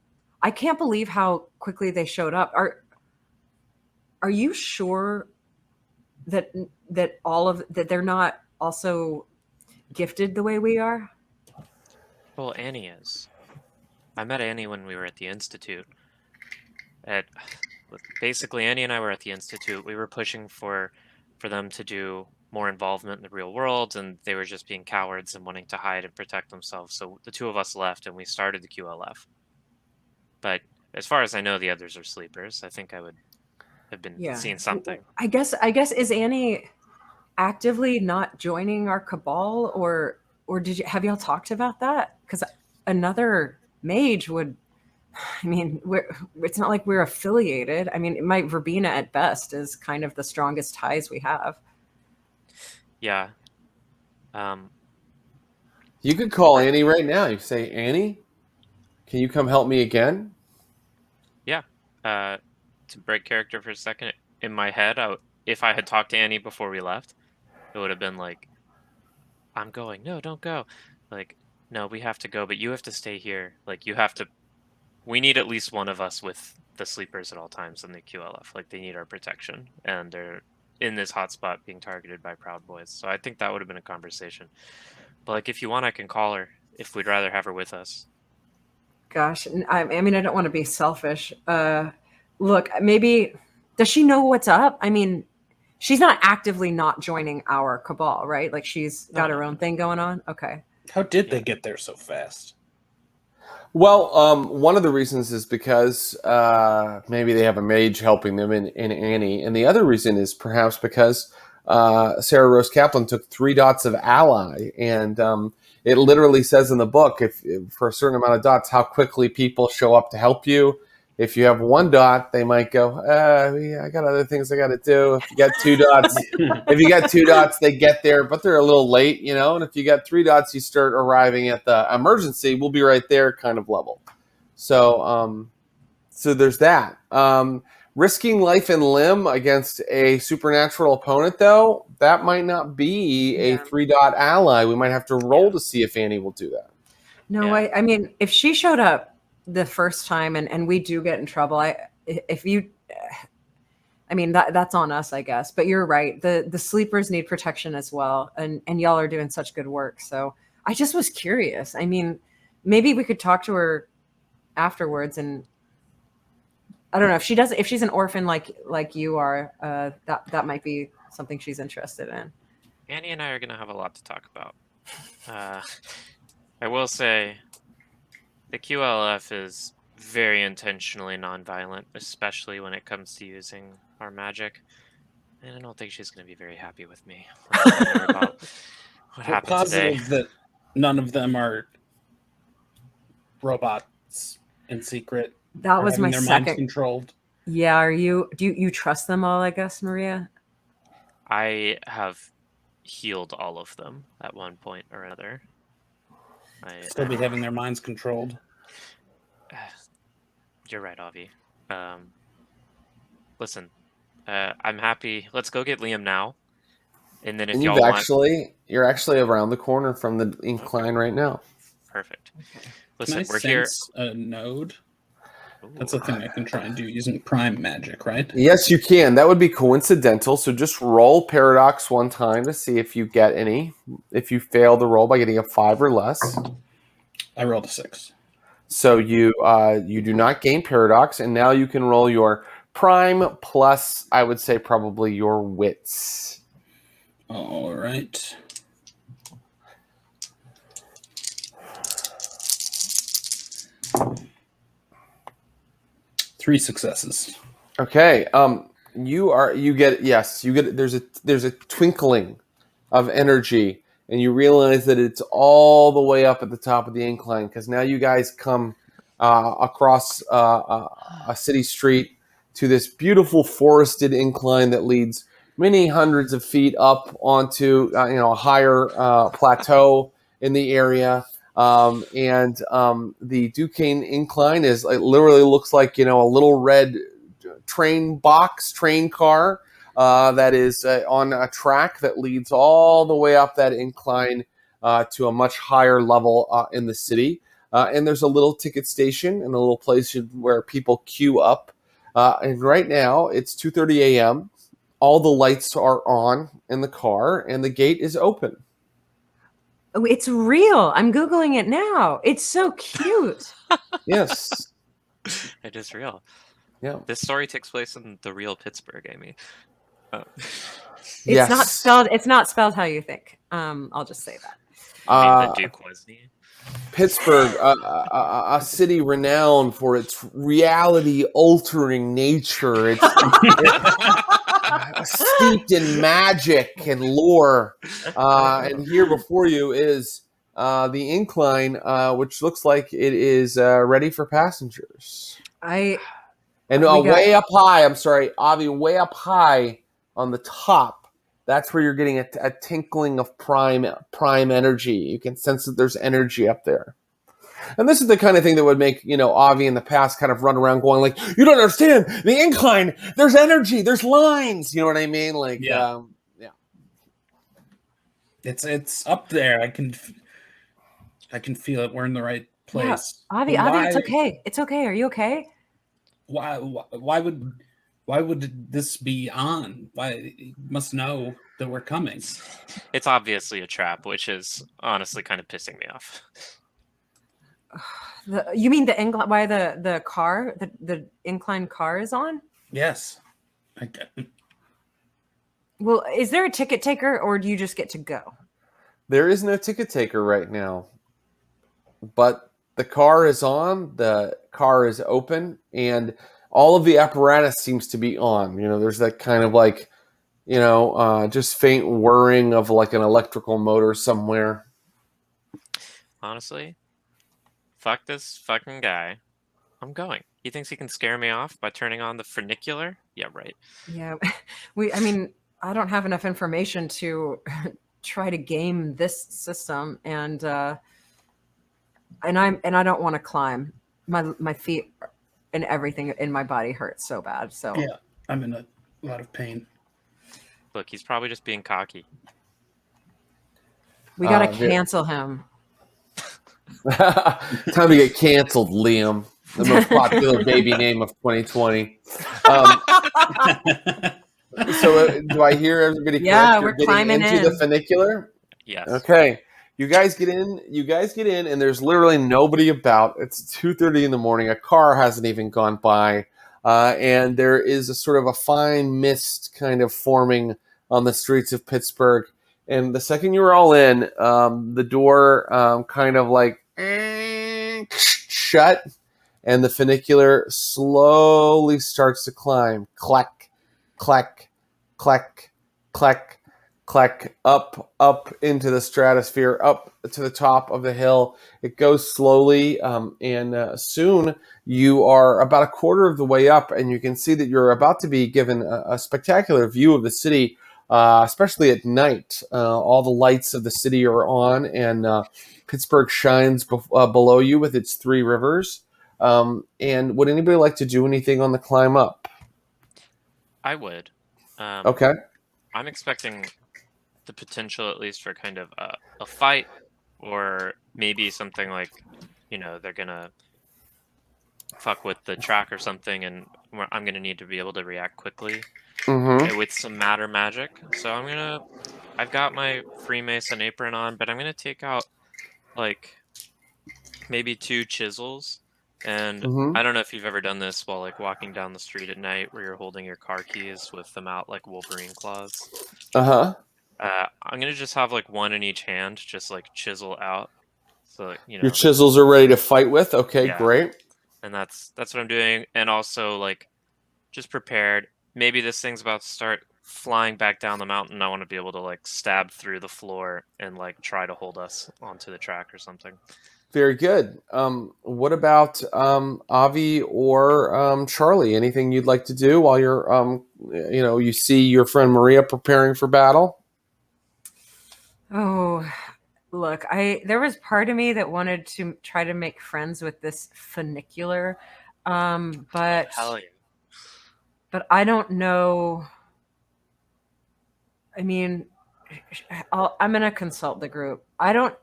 I can't believe how quickly they showed up. Are you sure that they're not also gifted the way we are?
Well, Annie is. I met Annie when we were at the Institute. Basically, Annie and I were at the Institute. We were pushing for them to do more involvement in the real world, and they were just being cowards and wanting to hide and protect themselves. So the two of us left, and we started the QLF. But as far as I know, the others are sleepers. I think I would have been seeing something.
I guess is Annie actively not joining our cabal, or have y'all talked about that? Because another mage would. I mean, it's not like we're affiliated. I mean, Verbena at best is kind of the strongest ties we have.
Yeah.
You could call Annie right now. You say, Annie, can you come help me again?
Yeah. To break character for a second, in my head, if I had talked to Annie before we left, it would have been like, I'm going. No, don't go. Like, no, we have to go, but you have to stay here. Like, you have to. We need at least one of us with the sleepers at all times in the QLF. Like, they need our protection, and they're in this hotspot being targeted by Proud Boys. So I think that would have been a conversation. But like, if you want, I can call her if we'd rather have her with us.
Gosh, I mean, I don't want to be selfish. Look, maybe does she know what's up? I mean, she's not actively not joining our cabal, right? Like, she's got her own thing going on. Okay.
How did they get there so fast?
Well, one of the reasons is because maybe they have a mage helping them in Annie. And the other reason is perhaps because Sarah Rose Caplan took 3 dots of ally. And it literally says in the book, if for a certain amount of dots, how quickly people show up to help you. If you have 1 dot, they might go, I got other things I got to do. If you got 2 dots, they get there, but they're a little late, you know. And if you got 3 dots, you start arriving at the emergency. We'll be right there kind of level. So, so there's that. Risking life and limb against a supernatural opponent, though, that might not be a 3-dot ally. We might have to roll to see if Annie will do that.
No, I mean, if she showed up the first time and we do get in trouble, that's on us, I guess. But you're right. The sleepers need protection as well. And y'all are doing such good work. So I just was curious. I mean, maybe we could talk to her afterwards, and I don't know if she's an orphan like you are, that might be something she's interested in.
Annie and I are going to have a lot to talk about. I will say, the QLF is very intentionally nonviolent, especially when it comes to using our magic. And I don't think she's going to be very happy with me. About what happened
positive
today.
That none of them are robots in secret.
That was my
their
second.
Minds controlled.
Yeah, do you trust them all, I guess, Maria?
I have healed all of them at one point or another.
Still be having their minds controlled.
You're right, Avi. Listen, I'm happy. Let's go get Liam now. And then if y'all
you're actually around the corner from the incline right now.
Perfect. Listen,
Can I
we're here.
A node? That's a thing I can try and do using prime magic, right?
Yes, you can. That would be coincidental. So just roll paradox 1 time to see if you get any. If you fail the roll by getting a 5 or less.
I rolled a 6.
So you do not gain paradox, and now you can roll your prime plus, I would say, probably your wits.
All right. Three successes.
Okay. There's a twinkling of energy, and you realize that it's all the way up at the top of the incline, because now you guys come across a city street to this beautiful forested incline that leads many hundreds of feet up onto a higher plateau in the area. The Duquesne incline is literally looks like a little red train car that is on a track that leads all the way up that incline to a much higher level in the city. And there's a little ticket station and a little place where people queue up. And right now it's 2:30 a.m. All the lights are on in the car, and the gate is open.
Oh, it's real. I'm Googling it now. It's so cute.
Yes.
It is real.
Yeah.
This story takes place in the real Pittsburgh, Amy.
It's not spelled. It's not spelled how you think. I'll just say that.
The Duke Wasney.
Pittsburgh, a city renowned for its reality-altering nature. It's steeped in magic and lore. And here before you is the incline, which looks like it is ready for passengers. Way up high. I'm sorry, Avi. Way up high on the top. That's where you're getting a tinkling of prime energy. You can sense that there's energy up there. And this is the kind of thing that would make, Avi in the past kind of run around going like, you don't understand, the incline, there's energy, there's lines. You know what I mean? Like, yeah.
It's up there. I can feel it. We're in the right place.
Yeah. Avi, it's okay. It's okay. Are you okay?
Why would this be on? Why you must know that we're coming?
It's obviously a trap, which is honestly kind of pissing me off.
You mean the incline? Why the car, the incline car is on?
Yes.
Well, is there a ticket taker, or do you just get to go?
There is no ticket taker right now, but the car is on. The car is open, and all of the apparatus seems to be on. There's that kind of like, just faint whirring of like an electrical motor somewhere.
Honestly, fuck this fucking guy. I'm going. He thinks he can scare me off by turning on the funicular? Yeah, right.
Yeah. I don't have enough information to try to game this system, and I don't want to climb. My feet and everything in my body hurts so bad. So
yeah, I'm in a lot of pain.
Look, he's probably just being cocky.
We gotta cancel him.
Time to get canceled, Liam. The most popular baby name of 2020. So do I hear everybody?
Yeah, we're climbing
into the funicular.
Yes.
Okay. You guys get in, and there's literally nobody about. It's 2:30 in the morning. A car hasn't even gone by. And there is a sort of a fine mist kind of forming on the streets of Pittsburgh. And the second you're all in, the door kind of like shut, and the funicular slowly starts to climb. Clack, clack, clack, clack, clack, up into the stratosphere, up to the top of the hill. It goes slowly, and soon you are about a quarter of the way up, and you can see that you're about to be given a spectacular view of the city, especially at night. All the lights of the city are on, and Pittsburgh shines below you with its three rivers. And would anybody like to do anything on the climb up?
I would.
Okay.
I'm expecting the potential, at least, for kind of a fight, or maybe something like, they're gonna fuck with the track or something, and I'm gonna need to be able to react quickly with some matter magic. So I've got my Freemason apron on, but I'm gonna take out like maybe 2 chisels. And I don't know if you've ever done this while like walking down the street at night, where you're holding your car keys with them out like Wolverine claws. I'm gonna just have like one in each hand, just like chisel out. So
your chisels are ready to fight with. Okay, yeah. Great.
And that's what I'm doing, and also like just prepared. Maybe this thing's about to start flying back down the mountain. I want to be able to like stab through the floor and like try to hold us onto the track or something.
Very good. What about Avi or Charlie? Anything you'd like to do while you're, you see your friend Maria preparing for battle?
Oh, look, there was part of me that wanted to try to make friends with this funicular, but
Hell yeah.
but I don't know. I mean, I'm gonna consult the group. I don't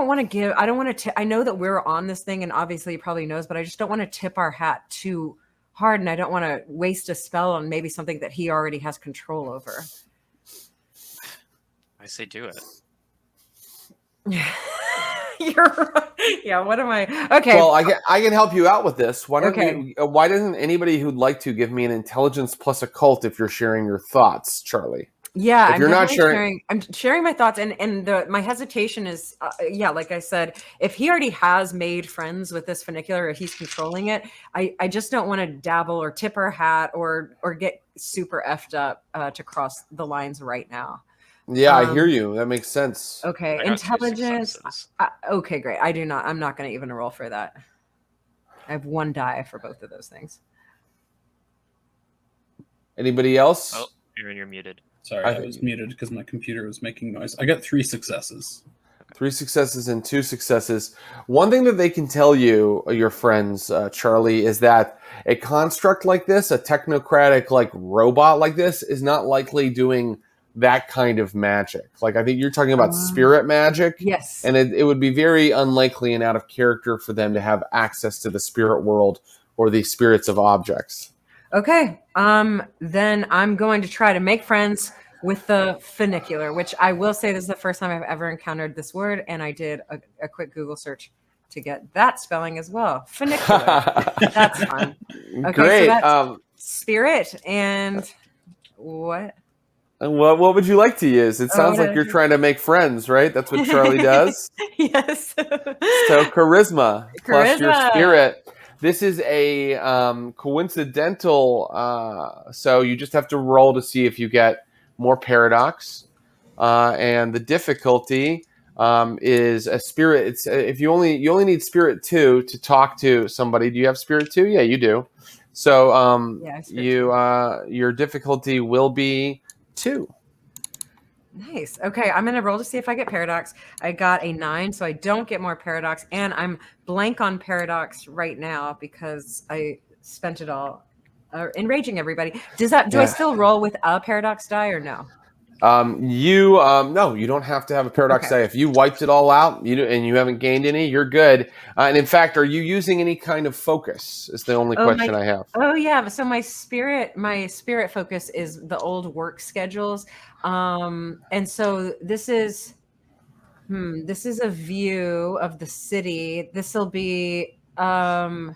want to give. I don't want to. I know that we're on this thing, and obviously he probably knows, but I just don't want to tip our hat too hard, and I don't want to waste a spell on maybe something that he already has control over.
I say do it.
You're right. Yeah. What am I? Okay.
Well, I can help you out with this. Why don't
Okay.
why doesn't anybody who'd like to give me an intelligence plus occult if you're sharing your thoughts, Charlie?
Yeah,
If you're not sharing,
I'm sharing my thoughts, and my hesitation is, like I said, if he already has made friends with this funicular, if he's controlling it, I just don't want to dabble or tip our hat or get super effed up to cross the lines right now.
yeah, I hear you. That makes sense.
Okay,
I got 2
intelligence.
successes.
Okay, great. I do not. I'm not going to even roll for that. I have 1 die for both of those things.
Anybody else?
Oh, you're muted.
Sorry, I was muted because my computer was making noise. I got 3 successes.
3 successes and 2 successes. One thing that they can tell you, your friends, Charlie, is that a construct like this, a technocratic like robot like this, is not likely doing that kind of magic. Like, I think you're talking about spirit magic.
Yes.
And it would be very unlikely and out of character for them to have access to the spirit world or the spirits of objects.
Okay. Then I'm going to try to make friends with the funicular, which I will say this is the first time I've ever encountered this word, and I did a quick Google search to get that spelling as well. Funicular. That's fun. Okay,
Great.
so that's spirit and what?
And what would you like to use? It sounds like you're trying to make friends, right? That's what Charlie does.
Yes.
So charisma plus your spirit. This is a coincidental, so you just have to roll to see if you get more paradox. And the difficulty is a spirit. It's if you only need spirit 2 to talk to somebody. Do you have spirit 2? Yeah, you do. So your difficulty will be 2.
Nice. Okay, I'm gonna roll to see if I get paradox. I got a 9, so I don't get more paradox, and I'm blank on paradox right now because I spent it all enraging everybody. Do I still roll with a paradox die or no?
No, you don't have to have a paradox die. If you wiped it all out, and you haven't gained any, you're good. And in fact, are you using any kind of focus? Is the only question I have.
Oh yeah. So my spirit focus is the old work schedules. And so this is a view of the city. This will be I'll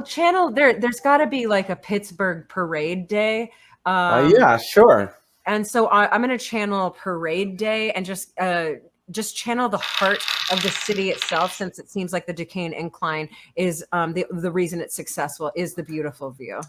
channel there's got to be like a Pittsburgh parade day.
Yeah, sure.
And so I'm going to channel parade day and just channel the heart of the city itself, since it seems like the decaying incline is the reason it's successful is the beautiful view.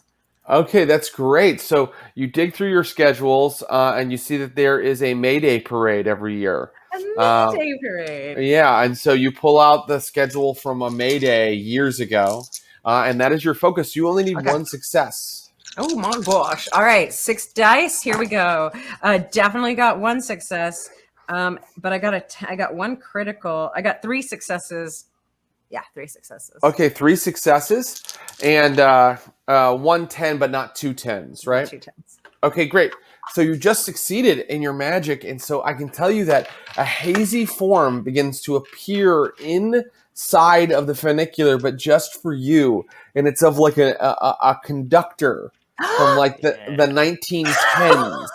Okay, that's great. So you dig through your schedules and you see that there is a May Day parade every year.
A May Day parade.
Yeah, and so you pull out the schedule from a May Day years ago, and that is your focus. You only need 1 success.
Oh my gosh. All right, 6 dice. Here we go. Definitely got 1 success. But I got 1 critical. I got 3 successes. Yeah, 3 successes.
Okay, 3 successes and 1 10, but not 2 10s, right?
2 10s.
Okay, great. So you just succeeded in your magic, and so I can tell you that a hazy form begins to appear inside of the funicular, but just for you, and it's of like a conductor from like the 1910s.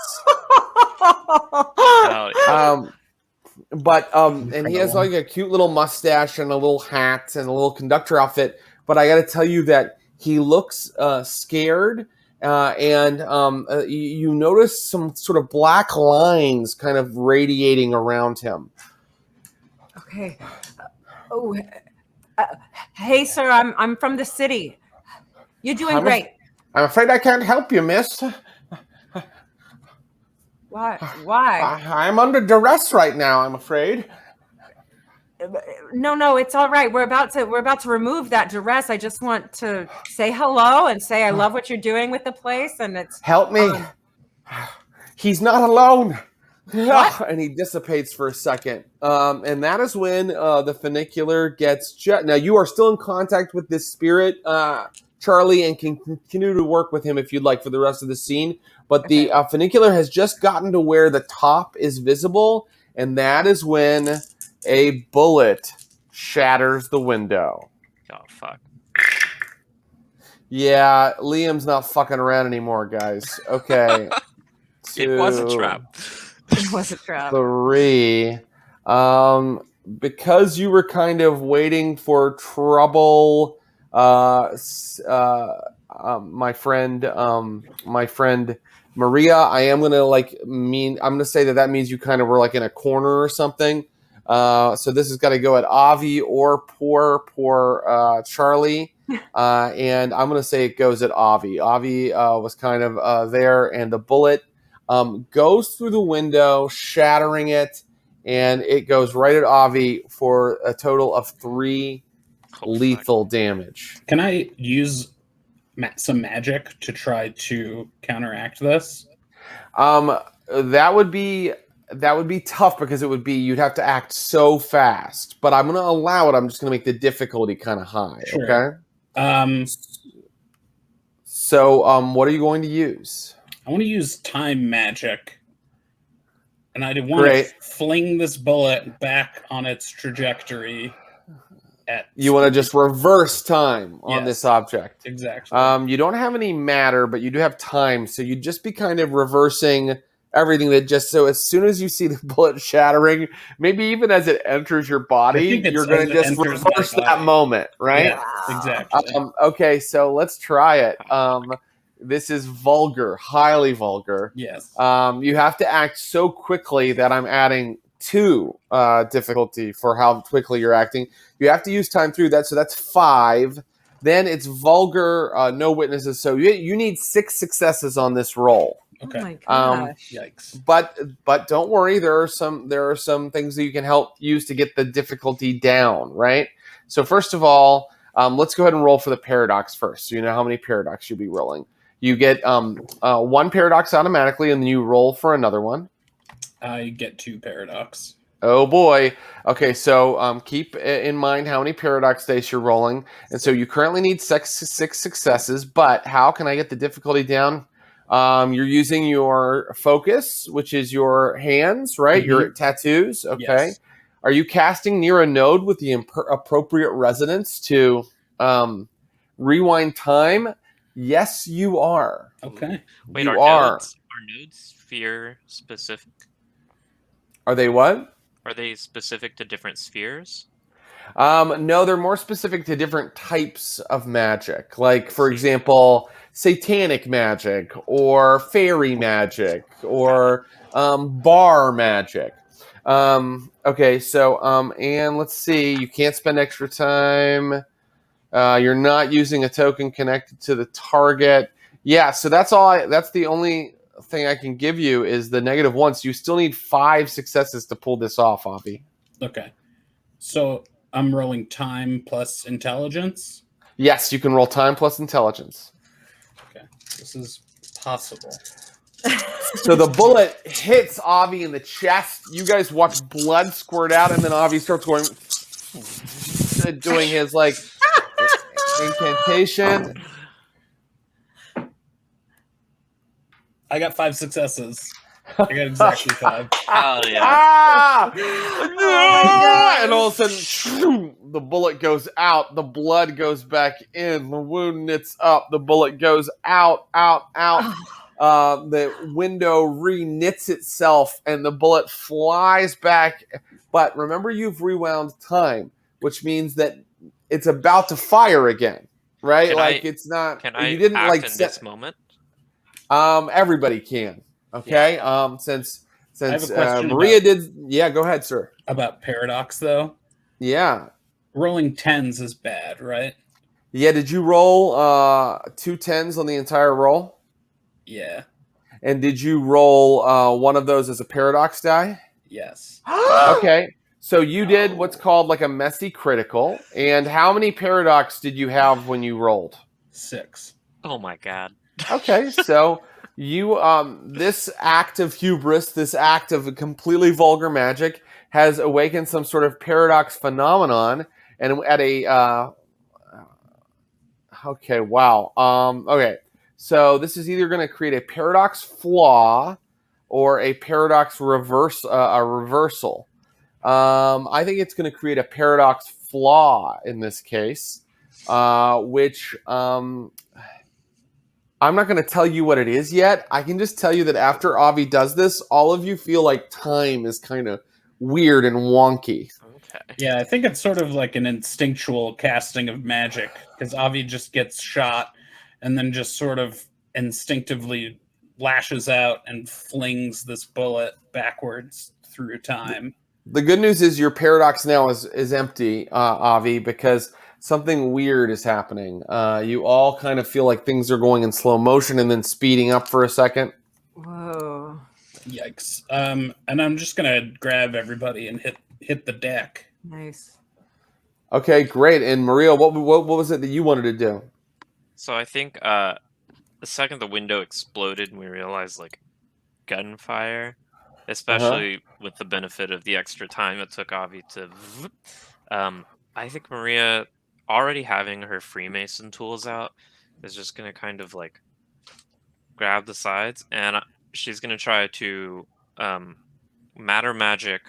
And he has like a cute little mustache and a little hat and a little conductor outfit. But I got to tell you that he looks scared, and you notice some sort of black lines kind of radiating around him.
Okay. Hey, sir, I'm from the city. You're doing great.
I'm afraid I can't help you, miss.
Why? Why?
I'm under duress right now, I'm afraid.
No, it's all right. We're about to remove that duress. I just want to say hello and say I love what you're doing with the place, and it's
Help me. He's not alone.
What?
And he dissipates for a second. And that is when the funicular gets now you are still in contact with this spirit, Charlie, and can continue to work with him if you'd like for the rest of the scene. But
Okay.
the funicular has just gotten to where the top is visible, and that is when a bullet shatters the window.
Oh, fuck.
Yeah, Liam's not fucking around anymore, guys. Okay.
It was a trap.
It was a trap.
3. Because you were kind of waiting for trouble, my friend Maria, I'm gonna say that means you kind of were like in a corner or something. So this has got to go at Avi or poor Charlie. And I'm gonna say it goes at Avi. Avi was kind of there, and the bullet goes through the window, shattering it, and it goes right at Avi for a total of 3 lethal damage.
Can I use some magic to try to counteract this?
That would be tough because you'd have to act so fast. But I'm going to allow it. I'm just going to make the difficulty kind of high.
Sure.
Okay. So, what are you going to use?
I want to use time magic, and I want to fling this bullet back on its trajectory.
You want to just reverse time on this object.
Exactly.
You don't have any matter, but you do have time, so you'd just be kind of reversing everything so as soon as you see the bullet shattering, maybe even as it enters your body, you're going to just reverse that moment, right?
Yeah, exactly.
Okay, so let's try it. This is vulgar, highly vulgar.
Yes.
You have to act so quickly that I'm adding 2 difficulty for how quickly you're acting. You have to use time through that, so that's 5. Then it's vulgar, no witnesses. So you need 6 successes on this roll.
Okay.
Oh my gosh.
Yikes.
But don't worry, there are some things that you can help use to get the difficulty down, right? So first of all, let's go ahead and roll for the paradox first. So you know how many paradox you'll be rolling. You get 1 paradox automatically, and then you roll for another one.
I get 2 paradox.
Oh boy. Okay, so keep in mind how many paradox dice you're rolling. And so you currently need 6 successes, but how can I get the difficulty down? You're using your focus, which is your hands, right?
Mm-hmm.
Your tattoos, okay?
Yes.
Are you casting near a node with the appropriate resonance to rewind time? Yes, you are.
Okay.
Wait,
you
are nodes sphere specific?
Are they what?
Are they specific to different spheres?
No, they're more specific to different types of magic. Like, for example, satanic magic or fairy magic or bar magic. Okay, so and let's see. You can't spend extra time. You're not using a token connected to the target. Yeah, so that's all. That's the only thing I can give you is the -1. So you still need 5 successes to pull this off, Avi.
Okay. So I'm rolling time plus intelligence?
Yes, you can roll time plus intelligence.
Okay. This is possible.
So the bullet hits Avi in the chest. You guys watch blood squirt out, and then Avi starts doing his incantation.
I got 5 successes. I got exactly 5.
Oh yeah!
And all of a sudden, the bullet goes out. The blood goes back in. The wound knits up. The bullet goes out. The window re-knits itself, and the bullet flies back. But remember, you've rewound time, which means that it's about to fire again, right? It's not.
Can I
you didn't
act in this moment?
Everybody can. Okay.
Yeah.
Since
I have a question
Maria did. Yeah, go ahead, sir.
About paradox, though.
Yeah.
Rolling 10s is bad, right?
Yeah. Did you roll 2 10s on the entire roll?
Yeah.
And did you roll one of those as a paradox die?
Yes.
Okay. So you did what's called like a messy critical. And how many paradox did you have when you rolled?
6.
Oh my god.
Okay, so you this act of hubris, this act of completely vulgar magic, has awakened some sort of paradox phenomenon, and at a okay, wow, okay, so this is either going to create a paradox flaw or a paradox a reversal. I think it's going to create a paradox flaw in this case, which I'm not going to tell you what it is yet. I can just tell you that after Avi does this, all of you feel like time is kind of weird and wonky.
Okay.
Yeah, I think it's sort of like an instinctual casting of magic, because Avi just gets shot and then just sort of instinctively lashes out and flings this bullet backwards through time.
The good news is your paradox now is empty, Avi, because something weird is happening. You all kind of feel like things are going in slow motion and then speeding up for a second.
Whoa.
Yikes. And I'm just gonna grab everybody and hit the deck.
Nice.
Okay, great. And Maria, what was it that you wanted to do?
So I think the second the window exploded and we realized like gunfire, especially with the benefit of the extra time it took Avi to I think Maria, already having her Freemason tools out, is just gonna kind of like grab the sides and she's gonna try to matter magic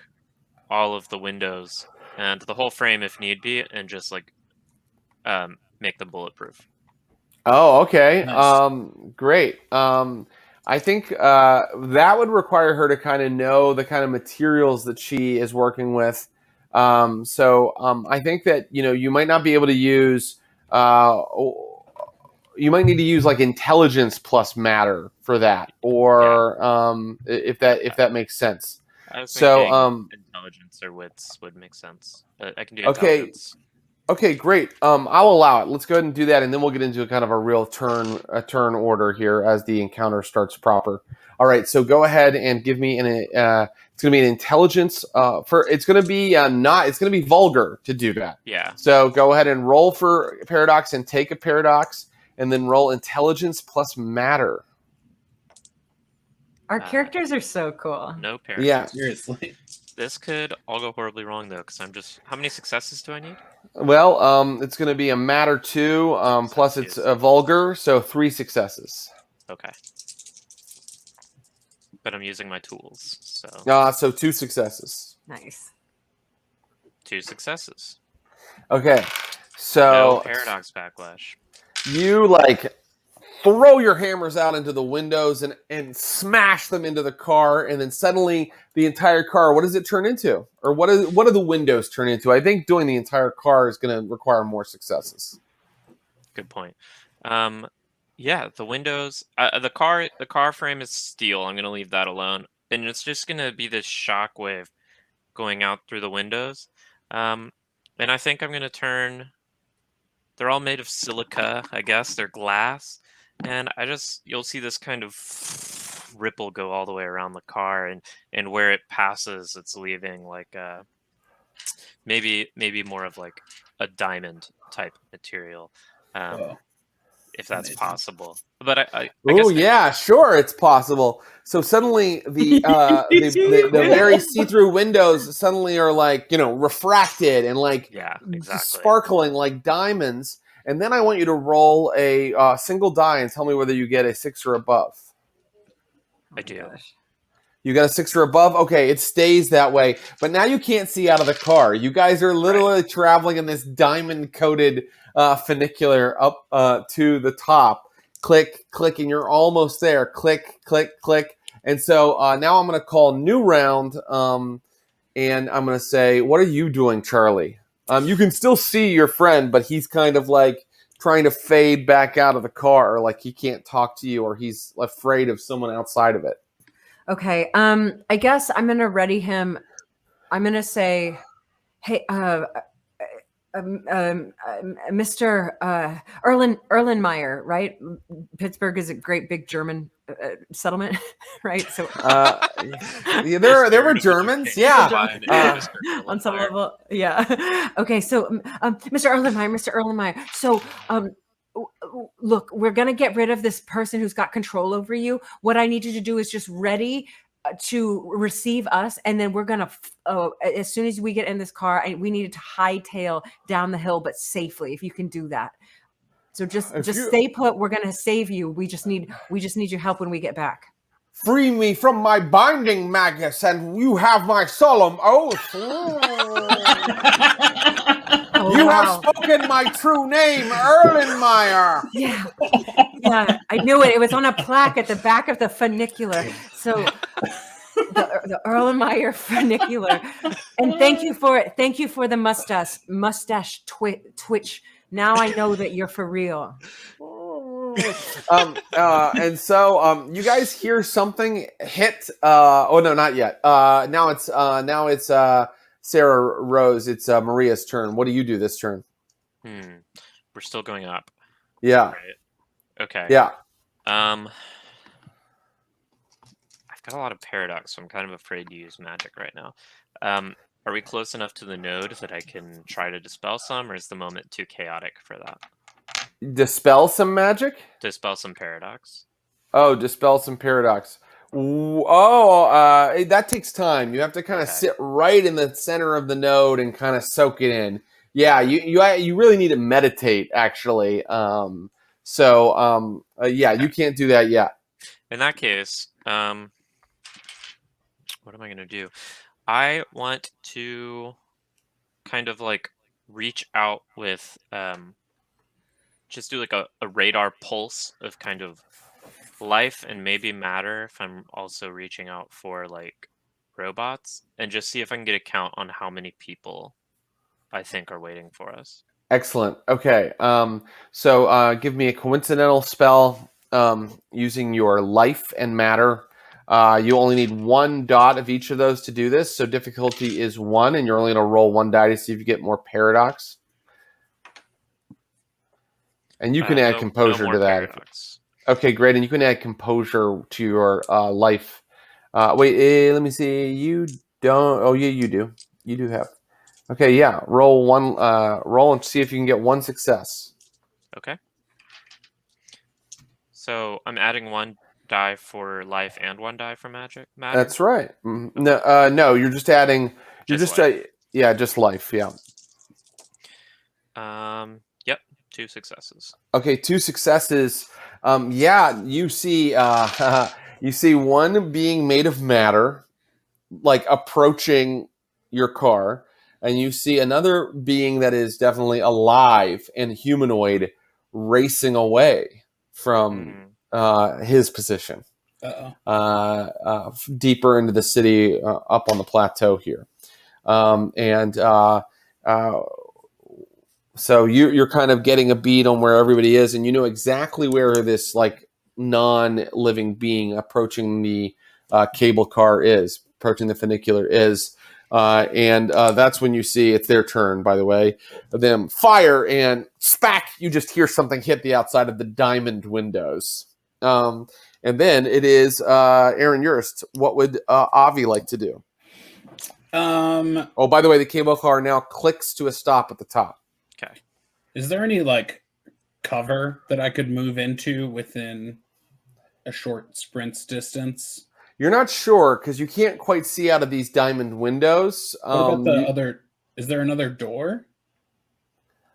all of the windows and the whole frame if need be, and just like make them bulletproof.
Oh, okay.
Nice.
Great. I think that would require her to kind of know the kind of materials that she is working with. I think that you might not be able to use. You might need to use like intelligence plus matter for that, or if that makes sense.
I was
So,
thinking intelligence or wits would make sense. I can do
okay.
intelligence.
Okay, great. I'll allow it. Let's go ahead and do that, and then we'll get into a kind of a real turn order here as the encounter starts proper. All right, so go ahead and give me it's going to be an intelligence it's going to be it's going to be vulgar to do that.
Yeah.
So go ahead and roll for paradox and take a paradox, and then roll intelligence plus matter.
Our characters are so cool.
No paradox.
Yeah.
Seriously.
This could all go horribly wrong though, because I'm just. How many successes do I need?
Well, it's going to be a matter 2, plus it's a vulgar, so 3 successes.
Okay. But I'm using my tools, so.
So 2 successes.
Nice.
2 successes.
Okay, so
No paradox backlash.
You like throw your hammers out into the windows and smash them into the car, and then suddenly the entire car, what does it turn into? Or what do the windows turn into? I think doing the entire car is going to require more successes.
Good point. Yeah, the windows, the car frame is steel. I'm going to leave that alone. And it's just going to be this shock wave going out through the windows. And I think I'm going to turn, they're all made of silica, I guess. They're glass. And you'll see this kind of ripple go all the way around the car, and where it passes, it's leaving like maybe more of like a diamond type material, if that's
amazing.
Possible. But I
Oh
guess
yeah, sure, it's possible. So suddenly the very see-through windows suddenly are like refracted and like
exactly.
sparkling like diamonds. And then I want you to roll a single die and tell me whether you get a 6 or above.
I do.
Gosh.
You got a 6 or above? Okay, it stays that way. But now you can't see out of the car. You guys are literally traveling in this diamond-coated funicular up to the top. Click, click, and you're almost there. Click, click, click. And so now I'm going to call new round, and I'm going to say, what are you doing, Charlie? You can still see your friend, but he's kind of like trying to fade back out of the car, like he can't talk to you, or he's afraid of someone outside of it.
Okay. I guess I'm gonna ready him. I'm gonna say, "Hey, Mr. Erlenmeyer, right? Pittsburgh is a great big German settlement, right? So
yeah, there were Germans, yeah.
On some level, yeah. Okay, so Mr. Erlenmeyer, so look, we're gonna get rid of this person who's got control over you. What I need you to do is just ready to receive us, and then we're gonna as soon as we get in this car, we needed to hightail down the hill, but safely, if you can do that. So just stay put. We're gonna save you. We just need your help when we get back.
Free me from my binding, Magus, and you have my solemn oath. You have spoken my true name, Erlenmeyer.
Yeah, I knew it. It was on a plaque at the back of the funicular. So the Erlenmeyer funicular. And thank you for the mustache twitch. Now I know that you're for real.
And so you guys hear something hit. Oh no, not yet. Now it's Sarah Rose. It's Maria's turn. What do you do this turn?
We're still going up.
Yeah.
Right. Okay.
Yeah.
I've got a lot of paradox, so I'm kind of afraid to use magic right now. Are we close enough to the node that I can try to dispel some, or is the moment too chaotic for that?
Dispel some magic?
Dispel some paradox.
Oh, dispel some paradox. That takes time. You have to kind of sit right in the center of the node and kind of soak it in. Yeah, you really need to meditate, actually. You can't do that yet.
In that case, what am I going to do? I want to kind of like reach out with just do like a radar pulse of kind of life and maybe matter if I'm also reaching out for like robots, and just see if I can get a count on how many people I think are waiting for us.
Excellent. Okay. So give me a coincidental spell using your life and matter. You only need 1 dot of each of those to do this. So difficulty is 1, and you're only going to roll 1 die to see if you get more paradox. And you can add composure to that.
Paradox.
Okay, great. And you can add composure to your life. Let me see. You don't. Oh, yeah, you do. You do have. Okay, yeah. Roll and see if you can get 1 success.
Okay. So I'm adding 1 die for life and 1 die for matter?
That's right. No, you're just adding.
Just life.
Just life. Yeah.
Yep. 2 successes.
Okay, 2 successes. You see you see one being made of matter, like approaching your car, and you see another being that is definitely alive and humanoid racing away from his position. Deeper into the city, up on the plateau here. So you're kind of getting a beat on where everybody is, and you know exactly where this like non-living being approaching the cable car is, approaching the funicular is. That's when you see it's their turn, by the way. Them fire, and spack, you just hear something hit the outside of the diamond windows. And then it is Aaron Urist. What would Avi like to do? By the way, the cable car now clicks to a stop at the top.
Okay.
Is there any like cover that I could move into within a short sprint's distance?
You're not sure because you can't quite see out of these diamond windows.
What about the other? Is there another door?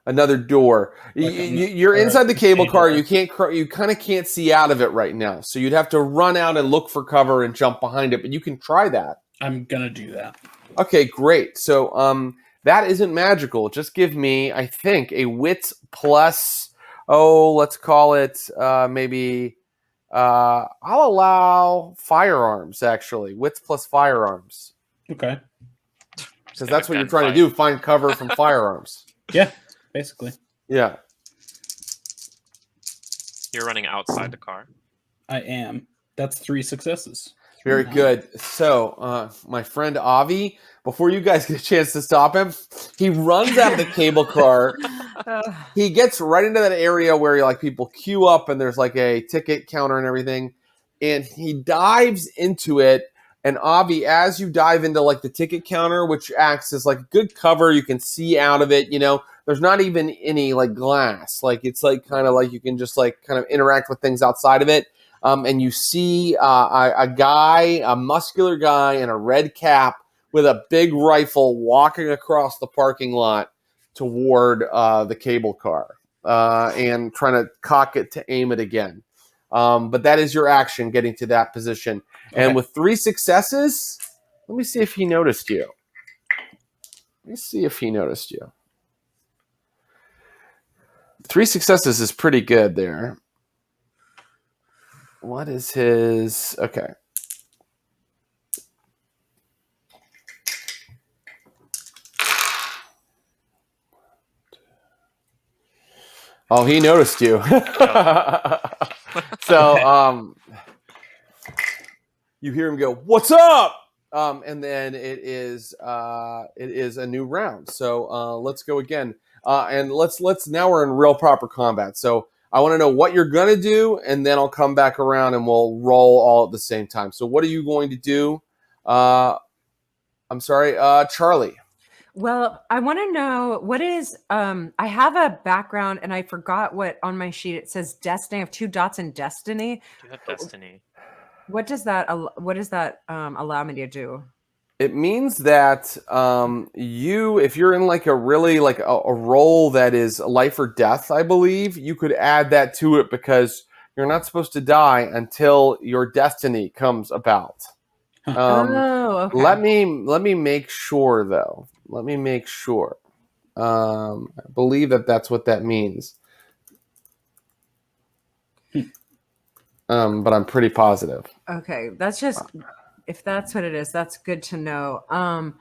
Another door. You're inside the cable car. You kind of can't see out of it right now. So you'd have to run out and look for cover and jump behind it. But you can try that.
I'm gonna do that.
Okay, great. So that isn't magical. Just give me, I think, a wit plus. Let's call it maybe. I'll allow firearms, actually. Wits plus firearms.
Okay.
Because that's what you're trying to do, find cover from firearms.
Yeah, basically.
Yeah.
You're running outside the car.
I am. That's 3 successes.
Very good. So, my friend Avi, before you guys get a chance to stop him, he runs out of the cable car. He gets right into that area where like people queue up and there's like a ticket counter and everything. and he dives into it. And Avi, as you dive into like the ticket counter, which acts as like a good cover, you can see out of it. There's not even any like glass. Like it's like kind of like you can just like kind of interact with things outside of it. And you see a guy, a muscular guy in a red cap with a big rifle walking across the parking lot toward the cable car and trying to cock it to aim it again. But that is your action, getting to that position.
Okay.
And with 3 successes, let me see if he noticed you. 3 successes is pretty good there. What is his... Okay. Oh, he noticed you. So, you hear him go, "What's up?" And then it is a new round. So let's go again. And let's now we're in real proper combat. So I want to know what you're gonna do, and then I'll come back around and we'll roll all at the same time. So what are you going to do? I'm sorry, Charlie.
Well, I want to know what is I have a background and I forgot what on my sheet it says destiny. I have 2 dots in destiny.
You have destiny.
What does that allow me to do?
It means that if you're in like a really like a role that is life or death, I believe, you could add that to it because you're not supposed to die until your destiny comes about.
Okay.
Let me make sure though. Let me make sure. I believe that's what that means. But I'm pretty positive.
Okay, that's just if that's what it is, that's good to know. I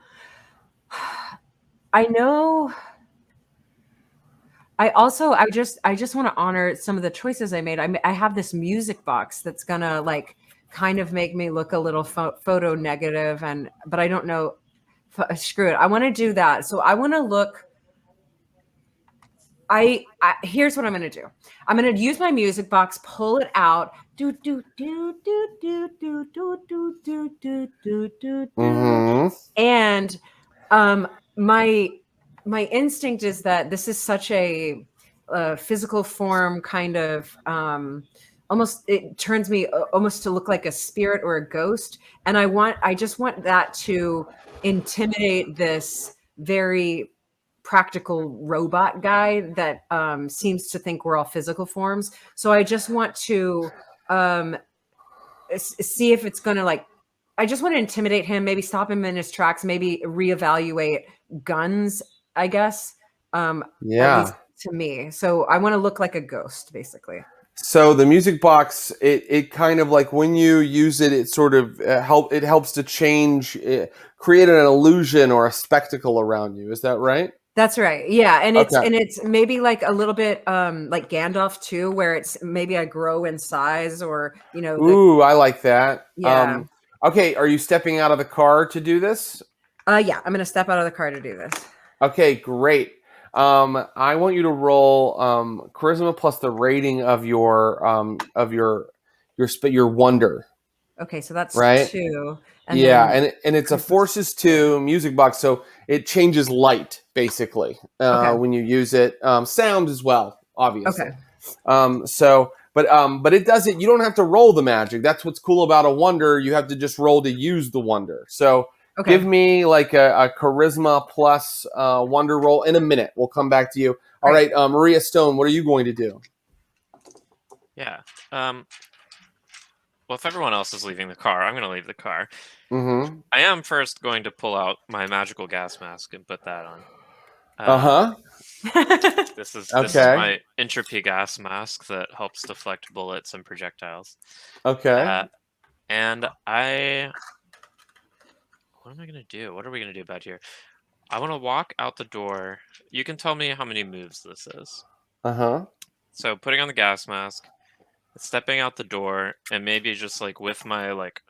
know. I just want to honor some of the choices I made. I have this music box that's gonna like kind of make me look a little photo negative, but I don't know. Screw it. I want to do that. So I want to look. Here's what I'm going to do. I'm going to use my music box, pull it out, do do do do do do do do do do do do do, and my instinct is that this is such a physical form kind of almost it turns me almost to look like a spirit or a ghost, and I just want that to intimidate this very practical robot guy that seems to think we're all physical forms. So I just want to see if it's going to like, I just want to intimidate him, maybe stop him in his tracks, maybe reevaluate guns, I guess. At least to me. So I want to look like a ghost, basically.
So the music box, it kind of like when you use it, it sort of helps to create an illusion or a spectacle around you. Is that right?
That's right. Yeah. And it's maybe like a little bit like Gandalf too, where it's maybe I grow in size or,
Ooh, I like that.
Yeah.
Okay. Are you stepping out of the car to do this?
Yeah, I'm going to step out of the car to do this.
Okay, great. I want you to roll charisma plus the rating of your wonder.
Okay, so that's
right?
2.
And it's a forces 2 music box, so it changes light basically when you use it. Sound as well, obviously. Okay. But it does it. You don't have to roll the magic. That's what's cool about a wonder. You have to just roll to use the wonder. So give me like a charisma plus wonder roll in a minute. We'll come back to you. All right, Maria Stone, what are you going to do?
Yeah. Well, if everyone else is leaving the car, I'm going to leave the car.
Mm-hmm.
I am first going to pull out my magical gas mask and put that on. This is my entropy gas mask that helps deflect bullets and projectiles.
Okay.
And what am I going to do? What are we going to do about here? I want to walk out the door. You can tell me how many moves this is. So putting on the gas mask, stepping out the door, and maybe just like with my like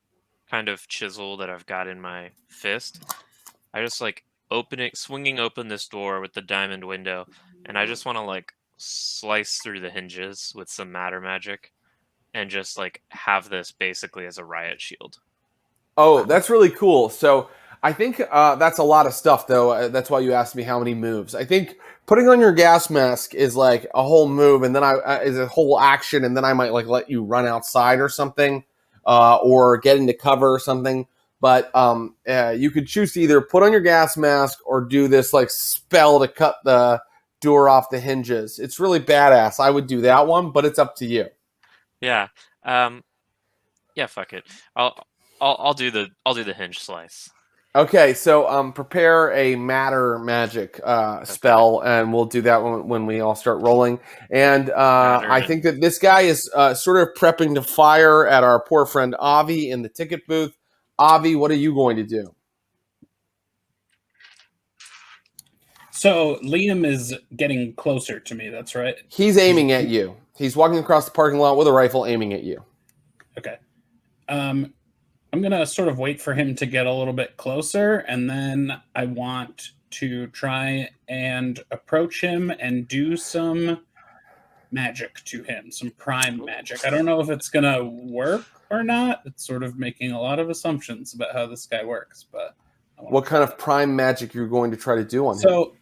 kind of chisel that I've got in my fist, I just like swinging open this door with the diamond window, and I just want to like slice through the hinges with some matter magic and just like have this basically as a riot shield.
Oh, that's really cool. So I think that's a lot of stuff, though. That's why you asked me how many moves. I think putting on your gas mask is like a whole move, and then is a whole action, and then I might like let you run outside or something, or get into cover or something. But you could choose to either put on your gas mask or do this like spell to cut the door off the hinges. It's really badass. I would do that one, but it's up to you.
Yeah. Yeah. Fuck it. I'll do the hinge slice.
Okay, so prepare a matter magic spell, and we'll do that when we all start rolling. And I think that this guy is sort of prepping to fire at our poor friend Avi in the ticket booth. Avi, what are you going to do?
So Liam is getting closer to me. That's right.
He's aiming at you. He's walking across the parking lot with a rifle, aiming at you.
Okay. I'm going to sort of wait for him to get a little bit closer, and then I want to try and approach him and do some magic to him, some prime magic. I don't know if it's going to work or not. It's sort of making a lot of assumptions about how this guy works, but
what kind of prime magic you're going to try to do on him?
So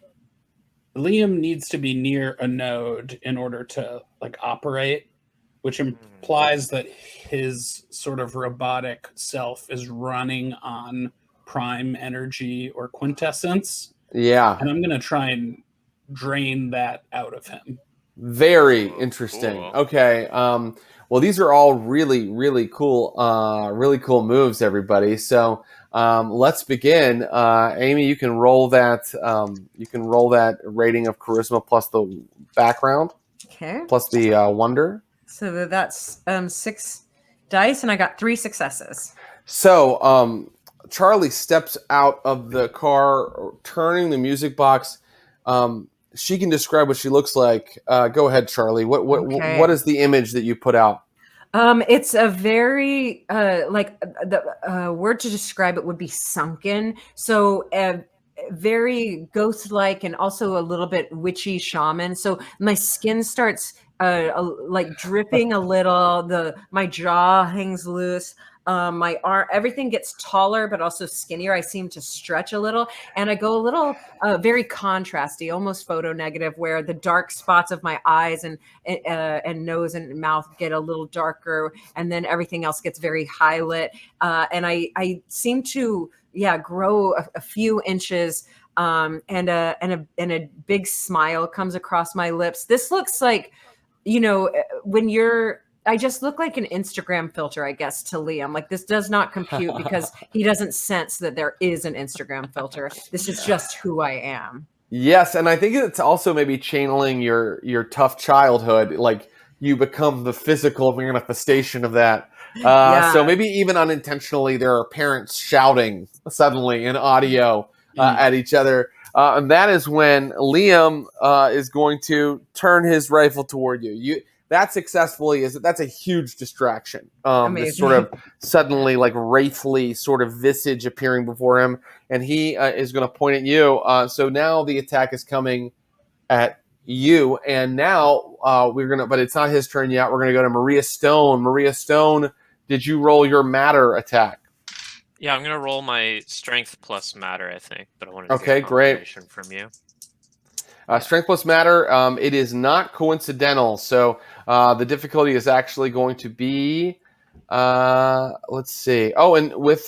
Liam needs to be near a node in order to like operate, which implies that his sort of robotic self is running on prime energy or quintessence.
Yeah.
And I'm going to try and drain that out of him.
Very interesting.
Cool.
Okay. Well, these are all really, really cool moves, everybody. So let's begin. Amy, you can roll that. You can roll that rating of charisma plus the background.
Okay.
Plus the wonder.
So that's 6 dice, and I got 3 successes.
So Charlie steps out of the car, turning the music box. She can describe what she looks like. Go ahead, Charlie. What is the image that you put out?
It's a very the word to describe it would be sunken. So very ghost-like and also a little bit witchy shaman. So my skin starts like dripping a little. My jaw hangs loose. My arm, everything gets taller, but also skinnier. I seem to stretch a little, and I go a little very contrasty, almost photo negative, where the dark spots of my eyes and nose and mouth get a little darker, and then everything else gets very high lit. And I seem to grow a few inches, and a big smile comes across my lips. This looks like, I just look like an Instagram filter, I guess, to Liam. Like, this does not compute because he doesn't sense that there is an Instagram filter. This is just who I am.
Yes, and I think it's also maybe channeling your tough childhood. Like, you become the physical manifestation of that. So maybe even unintentionally, there are parents shouting suddenly in audio at each other. And that is when Liam is going to turn his rifle toward you. That successfully that's a huge distraction. This sort of suddenly like wraithly sort of visage appearing before him, and he is going to point at you. So now the attack is coming at you, and now but it's not his turn yet. We're gonna go to Maria Stone. Maria Stone, did you roll your matter attack?
Yeah, I'm gonna roll my strength plus matter, I think, but I wanted to
get
confirmation from you.
Strength plus matter. It is not coincidental, so the difficulty is actually going to be. Let's see. Oh, and with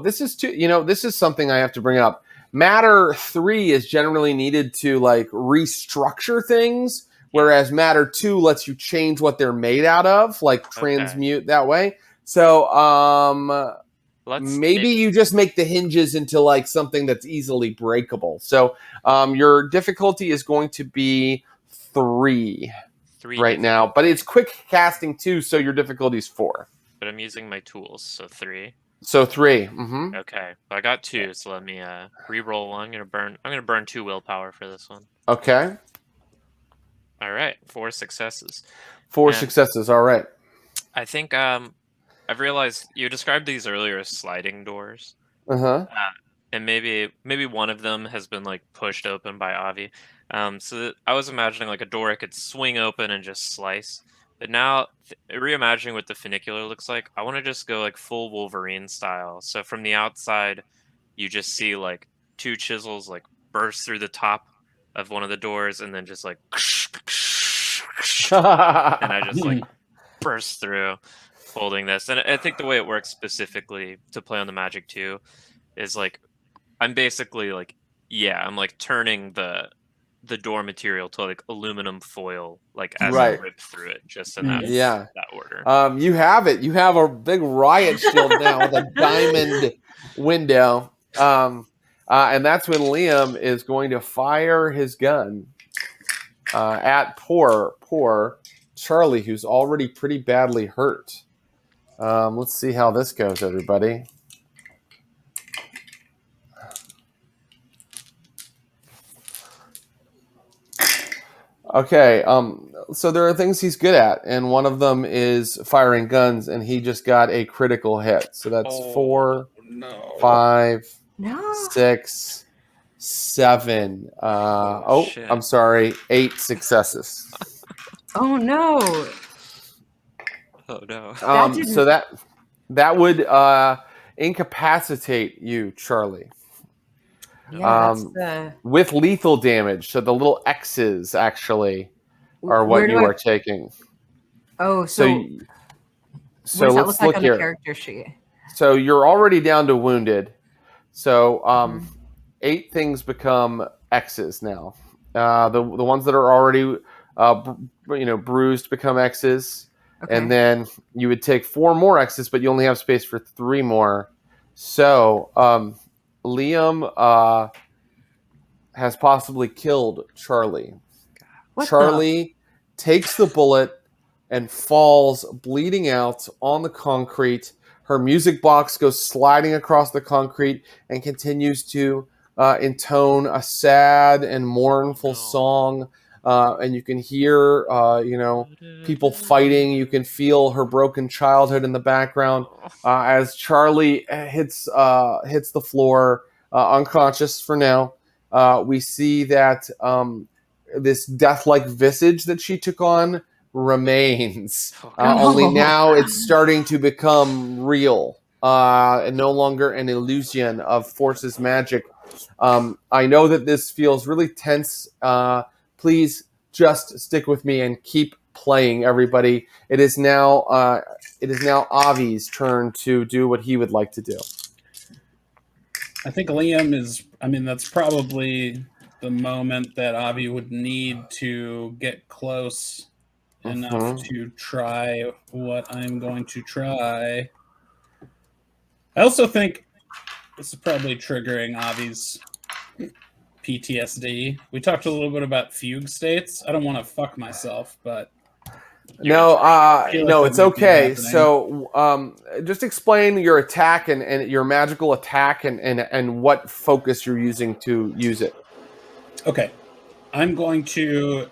this is this is something I have to bring up. Matter 3 is generally needed to like restructure things, whereas Matter 2 lets you change what they're made out of, like transmute that way. So maybe you just make the hinges into like something that's easily breakable. So your difficulty is going to be 3 right now, but it's quick casting too, so your difficulty is 4.
But I'm using my tools, so 3.
So 3. Mm-hmm.
Okay, well, I got 2, so let me re-roll one. I'm gonna burn 2 willpower for this one.
Okay.
All right, 4 successes.
4 successes. All right.
I think I've realized you described these earlier as sliding doors. And maybe one of them has been like pushed open by Avi. So I was imagining like a door I could swing open and just slice. But now, reimagining what the funicular looks like, I want to just go like full Wolverine style. So from the outside, you just see like 2 chisels like burst through the top of one of the doors, and then just like, and I just like burst through, holding this. And I think the way it works specifically to play on the Magic 2 is like, I'm basically like, I'm like turning the door material to like aluminum foil, like as I
Right.
rip through it, just in that order.
You have it. You have a big riot shield now with a diamond window. And that's when Liam is going to fire his gun at poor Charlie, who's already pretty badly hurt. Let's see how this goes, everybody. Okay, so there are things he's good at, and one of them is firing guns, and he just got a critical hit. So that's 4, 5, 6, 7.
Shit.
I'm sorry, 8 successes.
Oh no!
Oh no!
So that would incapacitate you, Charlie.
Yeah,
with lethal damage. So the little X's actually are what you are taking.
Oh, so what does that
let's
look like
look
on
here.
the character sheet?
So you're already down to wounded. So 8 things become X's now. The ones that are already bruised become X's, and then you would take 4 more X's, but you only have space for 3 more. So Liam has possibly killed Charlie. Charlie takes the bullet and falls bleeding out on the concrete. Her music box goes sliding across the concrete and continues to intone a sad and mournful song. And you can hear, people fighting. You can feel her broken childhood in the background as Charlie hits the floor, unconscious for now. We see that this death-like visage that she took on remains. Only now it's starting to become real and no longer an illusion of Force's magic. I know that this feels really tense. Please just stick with me and keep playing, everybody. It is now Avi's turn to do what he would like to do.
I think Liam is, that's probably the moment that Avi would need to get close enough to try what I'm going to try. I also think this is probably triggering Avi's PTSD. We talked a little bit about fugue states. I don't want to fuck myself, but
no, it's okay. So just explain your attack and your magical attack and what focus you're using to use it.
Okay. I'm going to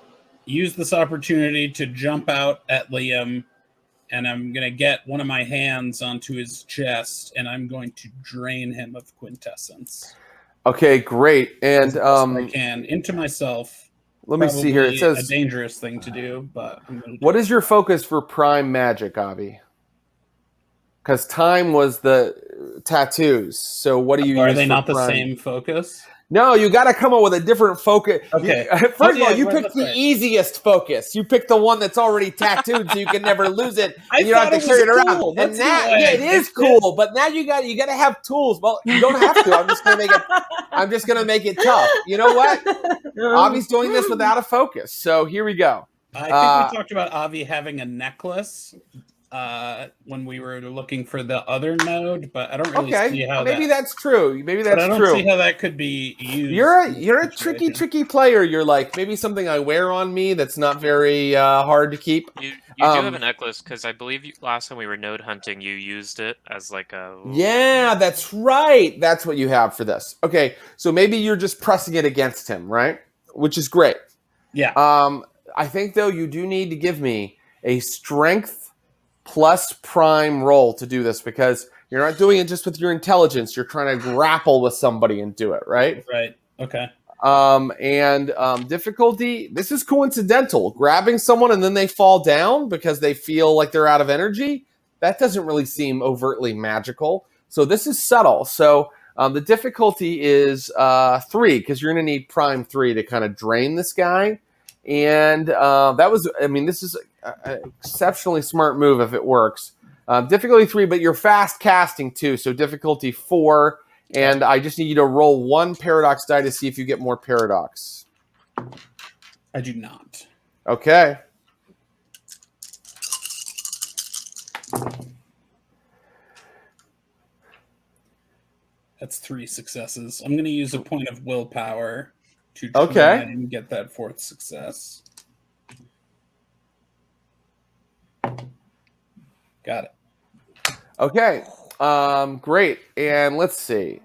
use this opportunity to jump out at Liam, and I'm going to get one of my hands onto his chest, and I'm going to drain him of quintessence.
Okay, great. And
I can into myself.
Let me see here. It says
a dangerous thing to do, but I'm going to
what is your focus for prime magic, Avi? Because time was the tattoos. So what do you use?
Are they not
the
same focus?
No, you got to come up with a different focus.
Okay.
First of all, you picked the easiest focus. You picked the one that's already tattooed, so you can never lose it, and you don't have to carry it around.
Cool.
And it is cool, but now you got to have tools. Well, you don't have to. I'm just gonna make it tough. You know what? Avi's doing this without a focus, so here we go.
I think we talked about Avi having a necklace when we were looking for the other node, but I don't really see how
that's true. Maybe that's true.
I don't see how that could be used.
You're a tricky player. You're like, maybe something I wear on me that's not very hard to keep.
You do have a necklace, because I believe last time we were node hunting, you used it as like a...
Yeah, that's right. That's what you have for this. Okay, so maybe you're just pressing it against him, right? Which is great.
Yeah.
I think, though, you do need to give me a strength plus prime roll to do this, because you're not doing it just with your intelligence. You're trying to grapple with somebody and do it, right?
Right. Okay.
Difficulty, this is coincidental. Grabbing someone and then they fall down because they feel like they're out of energy, that doesn't really seem overtly magical. So this is subtle. So the difficulty is 3, because you're going to need prime 3 to kind of drain this guy. And this is an exceptionally smart move if it works. Difficulty 3, but you're fast casting too. So difficulty 4. And I just need you to roll 1 paradox die to see if you get more paradox.
I do not.
Okay.
That's 3 successes. I'm going to use a point of willpower to try and get that 4th success. Got it.
Okay. Great. And let's see.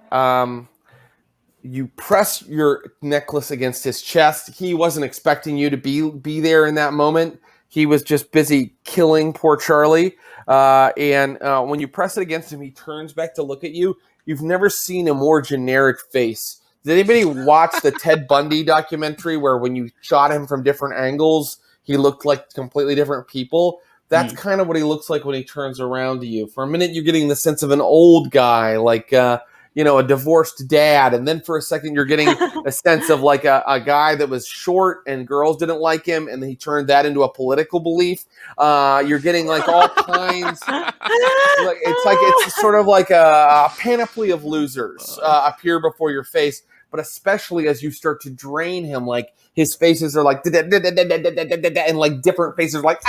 You press your necklace against his chest. He wasn't expecting you to be there in that moment. He was just busy killing poor Charlie. When you press it against him, he turns back to look at you. You've never seen a more generic face. Did anybody watch the Ted Bundy documentary where when you shot him from different angles, he looked like completely different people? That's kind of what he looks like when he turns around to you. For a minute, you're getting the sense of an old guy, like a divorced dad. And then for a second, you're getting a sense of like a guy that was short and girls didn't like him. And then he turned that into a political belief. You're getting like all kinds. It's sort of like a panoply of losers appear before your face. But especially as you start to drain him, like his faces are like, and like different faces are like,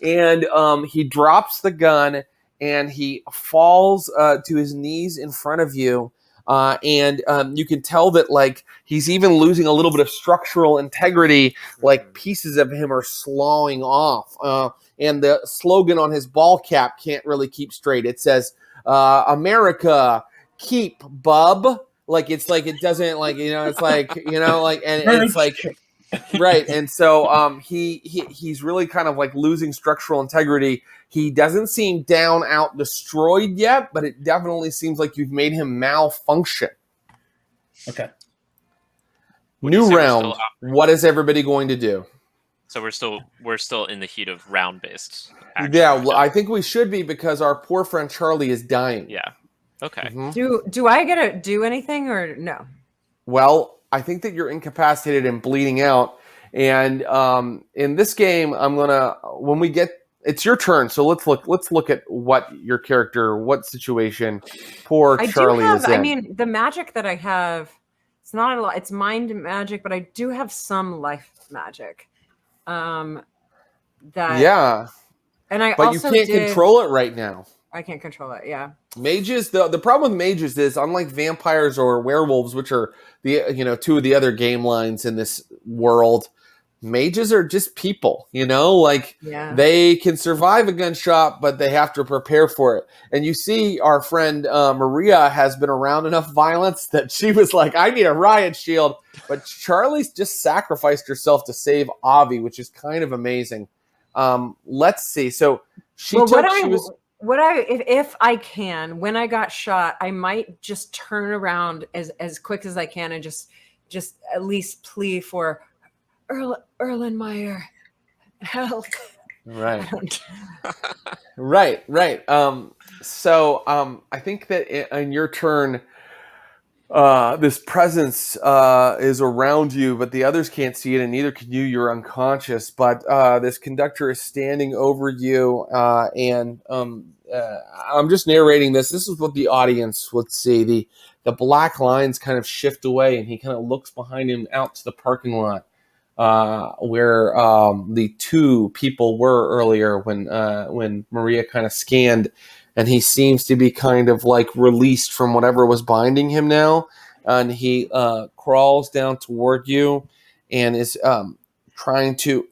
and he drops the gun and he falls to his knees in front of you. And you can tell that like he's even losing a little bit of structural integrity, like pieces of him are slawing off. And the slogan on his ball cap can't really keep straight. It says, America, keep bub. Like it's like it doesn't like it's like and it's like right. And so he's really kind of like losing structural integrity. He doesn't seem down out destroyed yet, but it definitely seems like you've made him malfunction.
Okay.
New round. What is everybody going to do?
So we're still in the heat of round based action.
Yeah, well, I think we should be because our poor friend Charlie is dying.
Yeah. Okay.
Mm-hmm.
Do I get to do anything or no?
Well, I think that you're incapacitated and bleeding out. And in this game, it's your turn. So let's look at what situation poor Charlie is in.
I mean, the magic that I have, it's not a lot. It's mind magic, but I do have some life magic. And
you can't control it right now.
I can't control it. Yeah.
Mages, the problem with mages is unlike vampires or werewolves, which are the two of the other game lines in this world, mages are just people. They can survive a gunshot, but they have to prepare for it. And you see, our friend Maria has been around enough violence that she was like, "I need a riot shield." But Charlie's just sacrificed herself to save Avi, which is kind of amazing. Let's see. So
if I can, when I got shot, I might just turn around as quick as I can and just at least plea for Erlenmeyer help.
Right. Right. So I think that in your turn, this presence is around you, but the others can't see it, and neither can you. You're unconscious, but this conductor is standing over you, and I'm just narrating this. This is what the audience would see. The black lines kind of shift away, and he kind of looks behind him out to the parking lot where the 2 people were earlier when Maria kind of scanned. And he seems to be kind of like released from whatever was binding him now. And he crawls down toward you and is trying to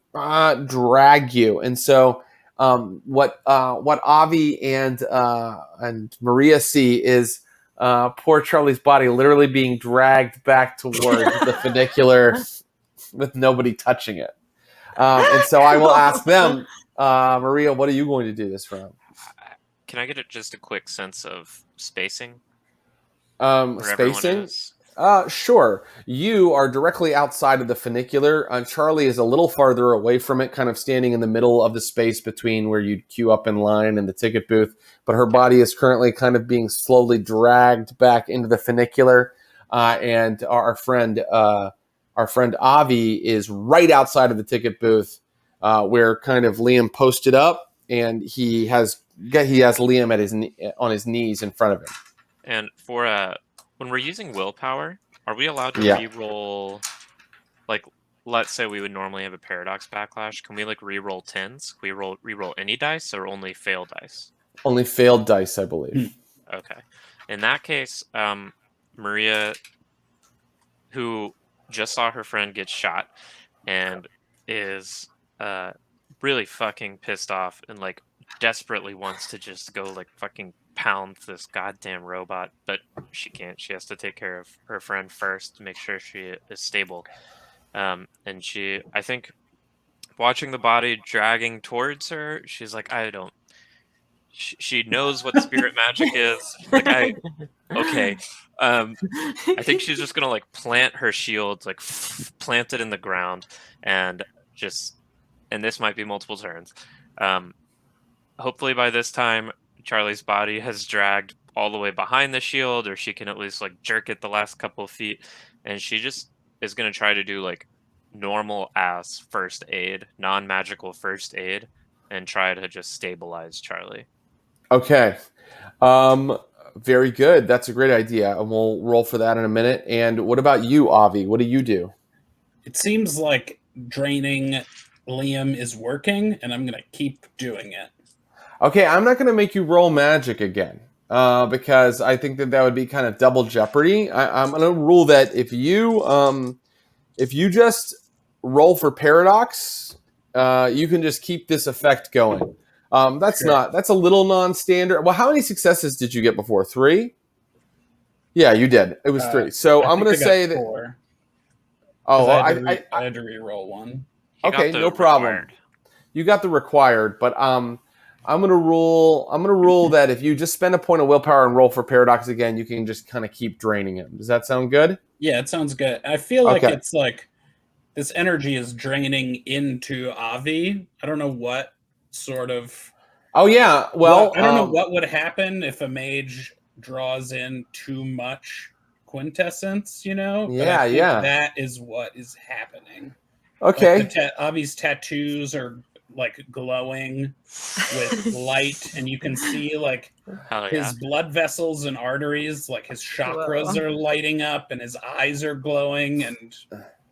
drag you. And so what Avi and Maria see is poor Charlie's body literally being dragged back towards the funicular with nobody touching it. And so I will ask them, Maria, what are you going to do this round?
Can I get just a quick sense of spacing?
Spacing? Sure. You are directly outside of the funicular. Charlie is a little farther away from it, kind of standing in the middle of the space between where you'd queue up in line and the ticket booth. But her body is currently kind of being slowly dragged back into the funicular. And our friend Avi is right outside of the ticket booth, where kind of Liam posted up, and he has Liam on his knees in front of him.
And for when we're using willpower, are we allowed to
Yeah.
re-roll? Like, let's say we would normally have a paradox backlash. Can we like re-roll 10s? Can we re-roll any dice or only fail dice?
Only failed dice, I believe.
Okay. In that case, Maria, who just saw her friend get shot and is really fucking pissed off and like desperately wants to just go like fucking pound this goddamn robot, but she can't. She has to take care of her friend first to make sure she is stable. And she, I think, watching the body dragging towards her, she's like, I don't. She knows what spirit magic is. Like, okay. I think she's just gonna like plant her shield, like plant it in the ground, and this might be multiple turns. Hopefully by this time, Charlie's body has dragged all the way behind the shield, or she can at least like jerk it the last couple of feet, and she just is gonna try to do like normal ass first aid, non-magical first aid, and try to just stabilize Charlie.
Okay. Very good. That's a great idea. And we'll roll for that in a minute. And what about you, Avi? What do you do?
It seems like draining Liam is working, and I'm going to keep doing it.
Okay, I'm not going to make you roll magic again, because I think that would be kind of double jeopardy. I'm going to rule that if you just roll for paradox, you can just keep this effect going. That's a little non-standard. Well, how many successes did you get before? 3? Yeah, you did. It was 3. So I'm going to say that.
4.
Oh,
I had to re-roll 1.
Okay, no problem.
Required.
You got the required, but I'm gonna rule that if you just spend a point of willpower and roll for paradox again, you can just kind of keep draining him. Does that sound good?
Yeah, it sounds good. I feel like it's like this energy is draining into Avi. I don't know what sort of.
Oh yeah, well,
I don't know what would happen if a mage draws in too much quintessence.
Yeah,
but I think that is what is happening.
Okay.
Like Avi's tattoos are like glowing with light, and you can see like his blood vessels and arteries, like his chakras are lighting up, and his eyes are glowing, and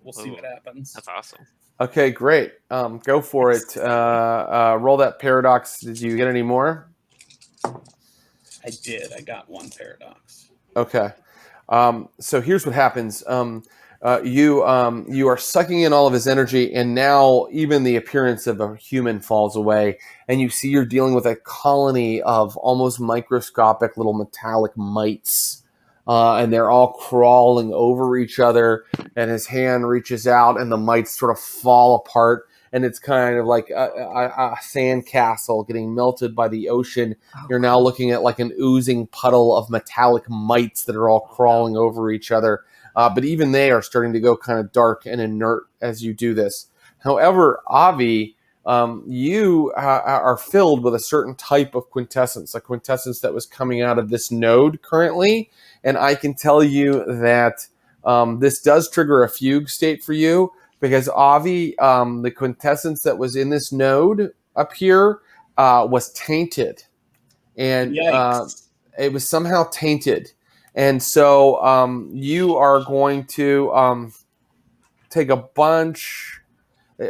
we'll see what happens.
That's awesome.
Okay, great. Go for it. Roll that paradox. Did you get any more?
I did. I got 1 paradox.
Okay. So here's what happens. You are sucking in all of his energy, and now even the appearance of a human falls away, and you see you're dealing with a colony of almost microscopic little metallic mites, and they're all crawling over each other, and his hand reaches out, and the mites sort of fall apart, and it's kind of like a sand castle getting melted by the ocean. You're now looking at like an oozing puddle of metallic mites that are all crawling over each other. But even they are starting to go kind of dark and inert as you do this. However, Avi, you are filled with a certain type of quintessence, a quintessence that was coming out of this node currently. And I can tell you that this does trigger a fugue state for you, because Avi, the quintessence that was in this node up here was tainted. And it was somehow tainted. And so you are going to take a bunch.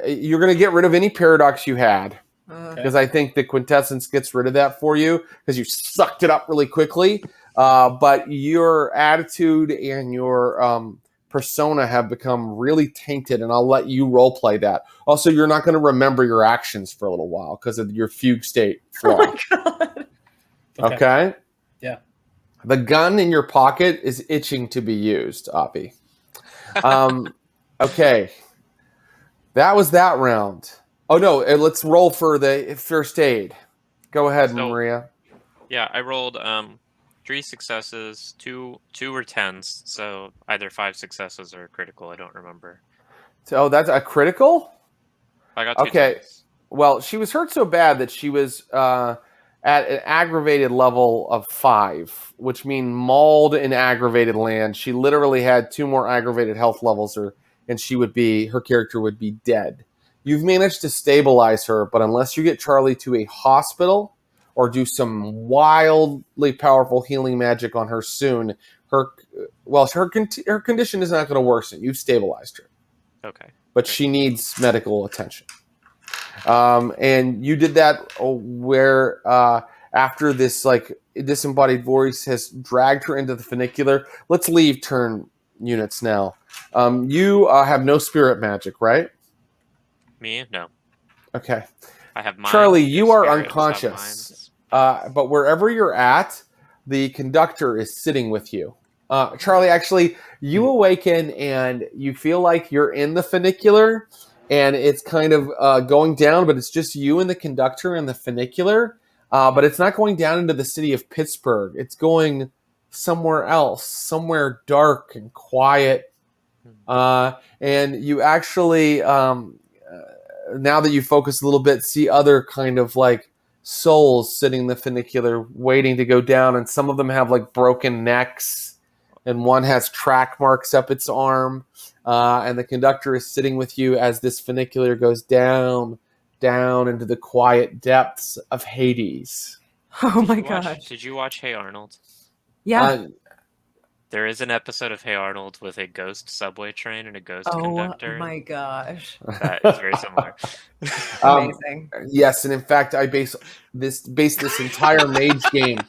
You're going to get rid of any paradox you had, because I think the quintessence gets rid of that for you because you sucked it up really quickly. But your attitude and your persona have become really tainted, and I'll let you role play that. Also, you're not going to remember your actions for a little while because of your fugue state flaw.
Oh my God.
Okay?
Yeah.
The gun in your pocket is itching to be used, Avi. Okay. That was that round. Oh, no. Let's roll for the first aid. Go ahead, Maria.
Yeah, I rolled 3 successes, two were 10s, so either 5 successes or a critical. I don't remember.
So that's a critical?
I got 2
Okay.
10s.
Well, she was hurt so bad that she was at an aggravated level of 5, which means mauled in aggravated land. She literally had 2 more aggravated health levels, and her character would be dead. You've managed to stabilize her, but unless you get Charlie to a hospital or do some wildly powerful healing magic on her soon, her condition is not going to worsen. You've stabilized her.
Okay.
But
Great.
she needs medical attention. And you did that where after this disembodied voice has dragged her into the funicular. Let's leave turn units now. You have no spirit magic, right?
Me? No.
Okay.
I have mine.
Charlie, you are
Spirits have
unconscious.
mines.
But wherever you're at, the conductor is sitting with you. Charlie, actually, you awaken and you feel like you're in the funicular and it's kind of going down, but it's just you and the conductor in the funicular. But it's not going down into the city of Pittsburgh. It's going somewhere else, somewhere dark and quiet. And you actually, now that you focus a little bit, see other kind of like souls sitting in the funicular waiting to go down. And some of them have like broken necks. And one has track marks up its arm. And the conductor is sitting with you as this funicular goes down into the quiet depths of Hades.
Oh my gosh.
Did you watch Hey Arnold?
Yeah.
There is an episode of Hey Arnold with a ghost subway train and a ghost conductor.
Oh my gosh.
That is very similar.
Amazing.
Yes, and in fact, I base this entire Mage game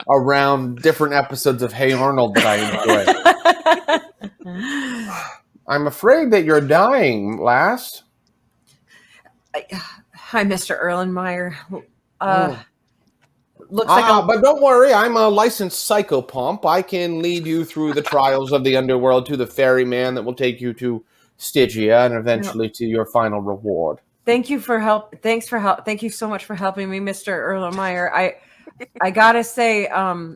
around different episodes of Hey Arnold that I enjoy. I'm afraid that you're dying, lass.
Hi, Mr. Erlenmeyer. Looks like
but don't worry, I'm a licensed psychopomp. I can lead you through the trials of the underworld to the ferryman that will take you to Stygia and eventually to your final reward.
Thank you for help. Thanks for help. Thank you so much for helping me, Mr. Erlenmeyer. I gotta say, I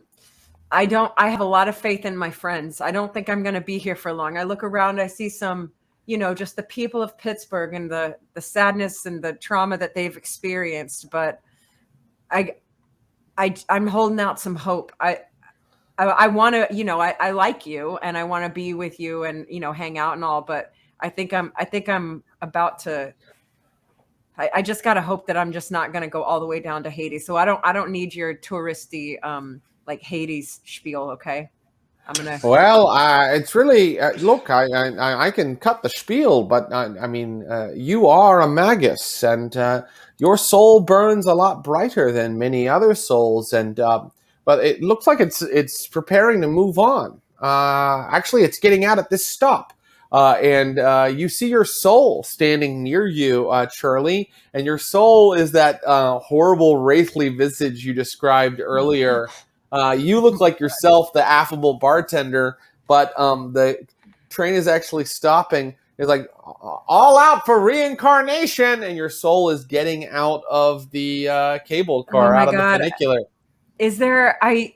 have a lot of faith in my friends. I don't think I'm gonna be here for long. I look around, I see some, just the people of Pittsburgh and the sadness and the trauma that they've experienced, but I'm holding out some hope. I want to, I like you and I want to be with you and, hang out and all, but I think I'm about to, I just got to hope that I'm just not going to go all the way down to Hades. So I don't need your touristy, like Hades spiel. Okay.
Well, it's really, look, I can cut the spiel, but I mean, you are a magus and, your soul burns a lot brighter than many other souls, and but it looks like it's preparing to move on. Actually, it's getting out at this stop, and you see your soul standing near you, Charlie, and your soul is that horrible wraithly visage you described earlier. You look like yourself, the affable bartender, but the train is actually stopping. It's like all out for reincarnation, and your soul is getting out of the cable car, out of the funicular.
Is there? I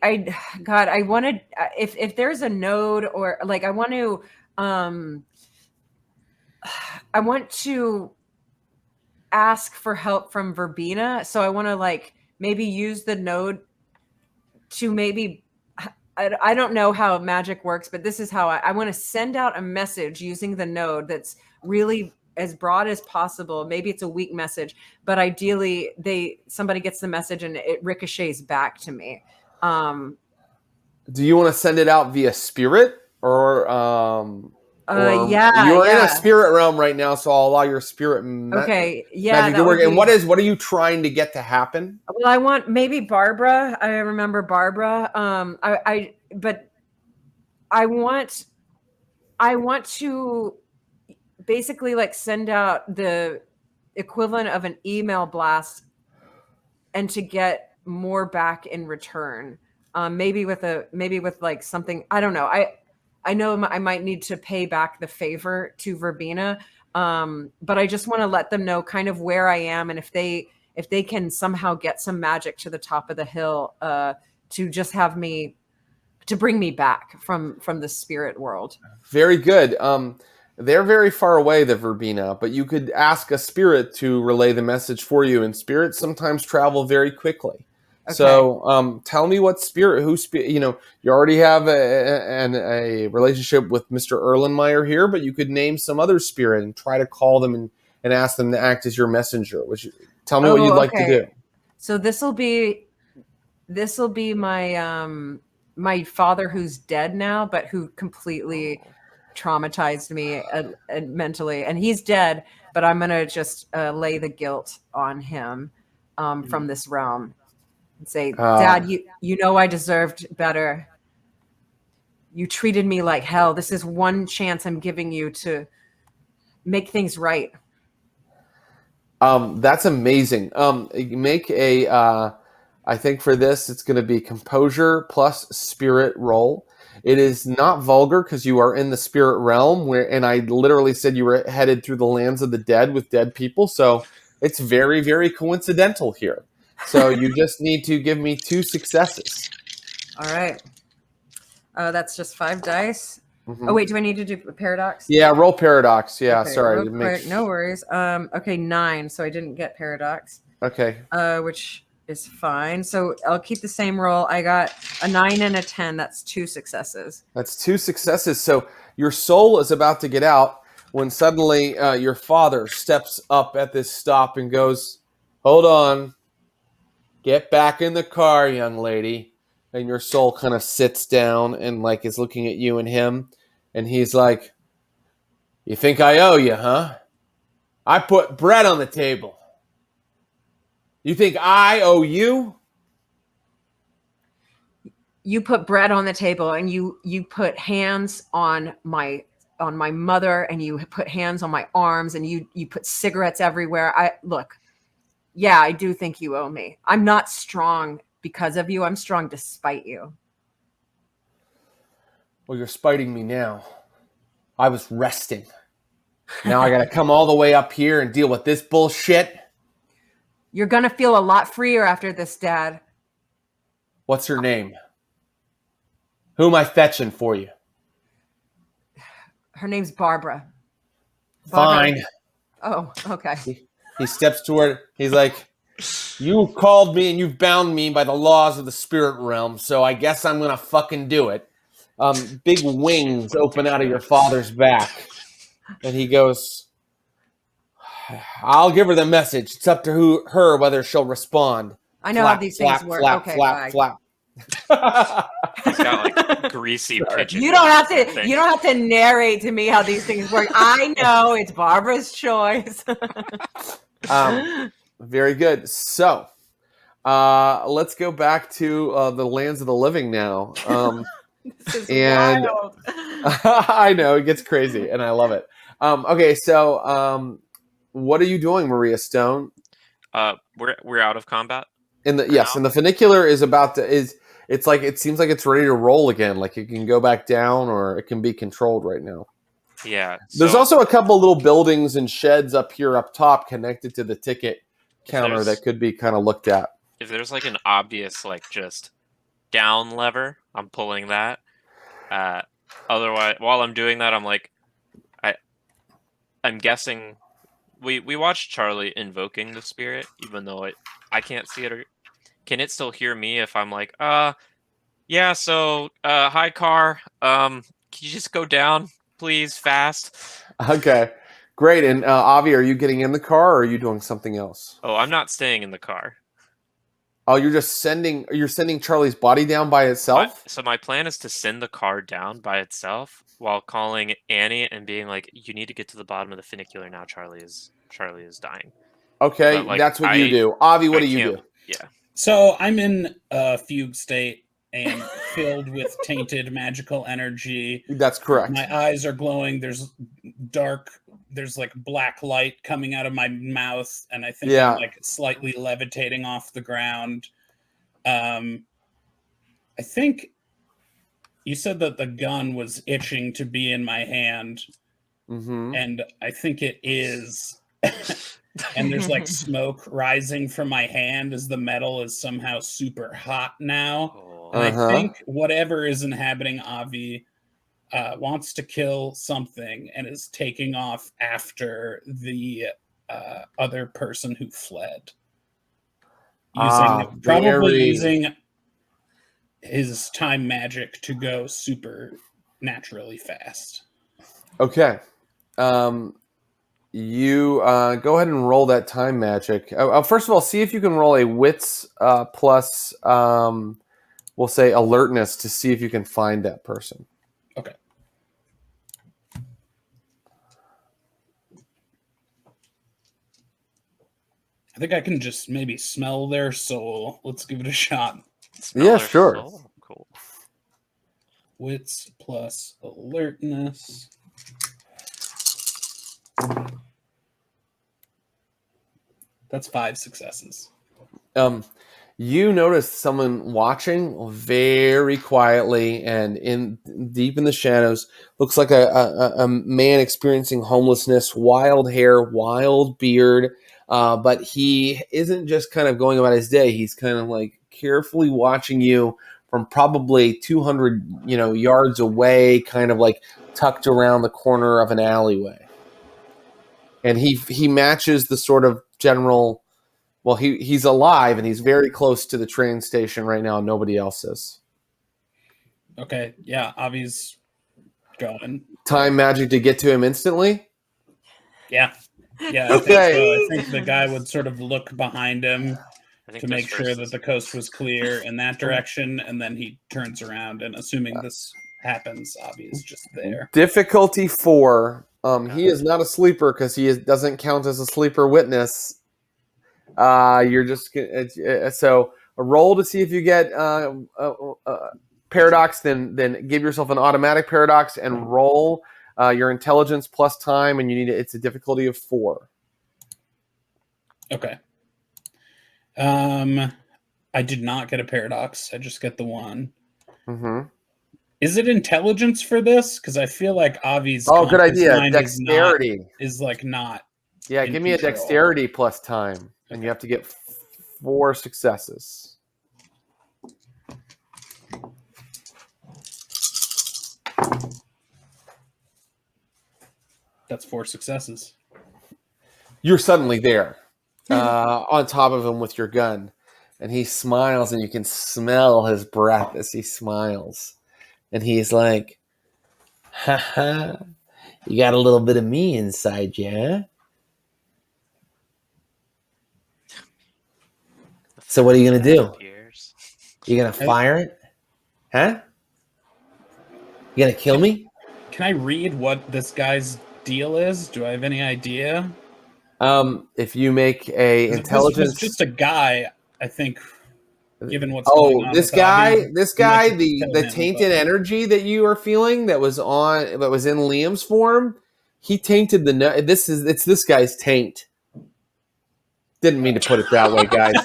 wanted if there's a node or like I want to ask for help from Verbena, so I want to like maybe use the node to maybe. I don't know how magic works, but this is how I want to send out a message using the node that's really as broad as possible. Maybe it's a weak message, but ideally somebody gets the message and it ricochets back to me.
Do you want to send it out via spirit or
yeah,
you're in a spirit realm right now, so I'll allow your spirit magic to work. And what are you trying to get to happen?
Well, I want maybe Barbara. I remember Barbara. But I want to basically like send out the equivalent of an email blast and to get more back in return. Maybe with like something, I don't know. I know I might need to pay back the favor to Verbena, but I just want to let them know kind of where I am, and if they can somehow get some magic to the top of the hill, to just have me to bring me back from the spirit world.
Very good. They're very far away, the Verbena, but you could ask a spirit to relay the message for you, and spirits sometimes travel very quickly.
Okay.
So tell me what spirit, you already have a relationship with Mr. Erlenmeyer here, but you could name some other spirit and try to call them and ask them to act as your messenger. Tell me what you'd like to do.
So this will be my my father who's dead now, but who completely traumatized me mentally, and he's dead, but I'm gonna just lay the guilt on him from this realm and say, Dad, you know I deserved better. You treated me like hell. This is one chance I'm giving you to make things right.
That's amazing. Make I think for this, it's going to be composure plus spirit roll. It is not vulgar because you are in the spirit realm, and I literally said you were headed through the lands of the dead with dead people. So it's very, very coincidental here. So you just need to give me 2 successes.
All right. That's just 5 dice. Mm-hmm. Oh, wait, do I need to do a paradox?
Yeah, roll paradox. Yeah, okay, sorry.
No worries. Okay, 9, so I didn't get paradox.
Okay.
Which is fine. So I'll keep the same roll. I got a 9 and a 10. That's 2 successes.
That's 2 successes. So your soul is about to get out when suddenly your father steps up at this stop and goes, "Hold on. Get back in the car, young lady." And your soul kind of sits down and is looking at you and him. And he's like, "You think I owe you, huh? I put bread on the table. You think I owe you?"
You put bread on the table, and you put hands on my mother, and you put hands on my arms, and you put cigarettes everywhere. Yeah, I do think you owe me. I'm not strong because of you. I'm strong despite you.
Well, you're spiting me now. I was resting. Now I got to come all the way up here and deal with this bullshit.
You're going to feel a lot freer after this, Dad.
What's her name? Who am I fetching for you?
Her name's Barbara.
Fine.
Oh, okay.
He steps toward, he's like, "You called me and you've bound me by the laws of the spirit realm, so I guess I'm going to fucking do it." Big wings open out of your father's back. And he goes, "I'll give her the message. It's up to her whether she'll respond."
I know how these things work.
Flap,
okay,
flap, flap.
He's got greasy pigeon.
You don't have to narrate to me how these things work. I know it's Barbara's choice.
Very good. So let's go back to the lands of the living now.
This is wild.
I know, it gets crazy, and I love it. Okay, so what are you doing, Maria Stone?
We're out of combat.
And the funicular is it seems like it's ready to roll again. Like it can go back down or it can be controlled right now.
Yeah.
There's also a couple little buildings and sheds up top connected to the ticket counter that could be kind of looked at.
If there's an obvious just down lever, I'm pulling that. Otherwise, while I'm doing that, I'm guessing we watched Charlie invoking the spirit, even though I can't see it. Or can it still hear me if I'm like, yeah, so hi car, can you just go down, please, fast?
Okay, great. And Avi, are you getting in the car or are you doing something else?
Oh, I'm not staying in the car.
Oh, you're sending Charlie's body down by itself?
So my plan is to send the car down by itself while calling Annie and being like, "You need to get to the bottom of the funicular now. Charlie is dying."
Okay, but, that's what you do. Avi, what do you do?
Yeah.
So I'm in a fugue state and filled with tainted magical energy.
That's correct.
My eyes are glowing. There's black light coming out of my mouth, and I think I'm slightly levitating off the ground. I think you said that the gun was itching to be in my hand, and I think it is. and there's like smoke rising from my hand as the metal is somehow super hot now.
Oh.
And I think whatever is inhabiting Avi wants to kill something and is taking off after the other person who fled. Using his time magic to go super naturally fast.
Okay. You go ahead and roll that time magic. First of all, see if you can roll a wits plus, we'll say, alertness to see if you can find that person.
Okay. I think I can just maybe smell their soul. Let's give it a shot.
Yeah, sure.
Soul? Cool.
Wits plus alertness. That's 5 successes.
You notice someone watching very quietly and deep in the shadows. Looks like a man experiencing homelessness, wild hair, wild beard. But he isn't just kind of going about his day. He's kind of like carefully watching you from probably 200 yards away, kind of like tucked around the corner of an alleyway. And he matches the sort of general. Well, he's alive and he's very close to the train station right now. Nobody else is.
Okay, yeah, Avi's going.
Time magic to get to him instantly?
Yeah. Yeah,
Okay.
I think the guy would sort of look behind him to make sure that the coast was clear in that direction, and then he turns around, and assuming this happens, Avi is just there.
Difficulty 4. He is not a sleeper because he doesn't count as a sleeper witness. You're just so a roll to see if you get paradox, then give yourself an automatic paradox and roll your intelligence plus time, and it's a difficulty of 4.
Okay. I did not get a paradox. I just get the 1.
Mm-hmm.
Is it intelligence for this? Because I feel like Avi's
good idea. Dexterity
is like not.
Yeah, give me a dexterity plus time, and you have to get 4 successes.
That's 4 successes.
You're suddenly there, on top of him with your gun, and he smiles, and you can smell his breath as he smiles, and he's like, "Ha ha, you got a little bit of me inside you, huh? So what are you gonna do? You gonna fire it? Huh? You gonna kill me?"
Can I read what this guy's deal is? Do I have any idea?
If you make a intelligence,
this was just a guy, I think. Given what's going on,
this guy, the tainted energy that you are feeling that was in Liam's form, he tainted it's this guy's taint. Didn't mean to put it that way, guys. The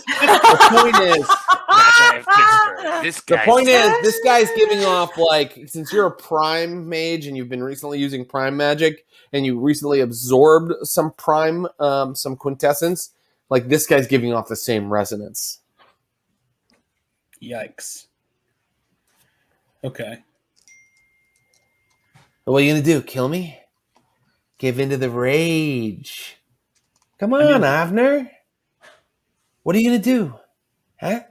point is, this guy's giving off, like, since you're a prime mage and you've been recently using prime magic and you recently absorbed some prime, some quintessence, like this guy's giving off the same resonance.
Yikes. Okay.
What are you gonna do? Kill me? Give into the rage. Come on, Avner. What are you gonna do? Huh?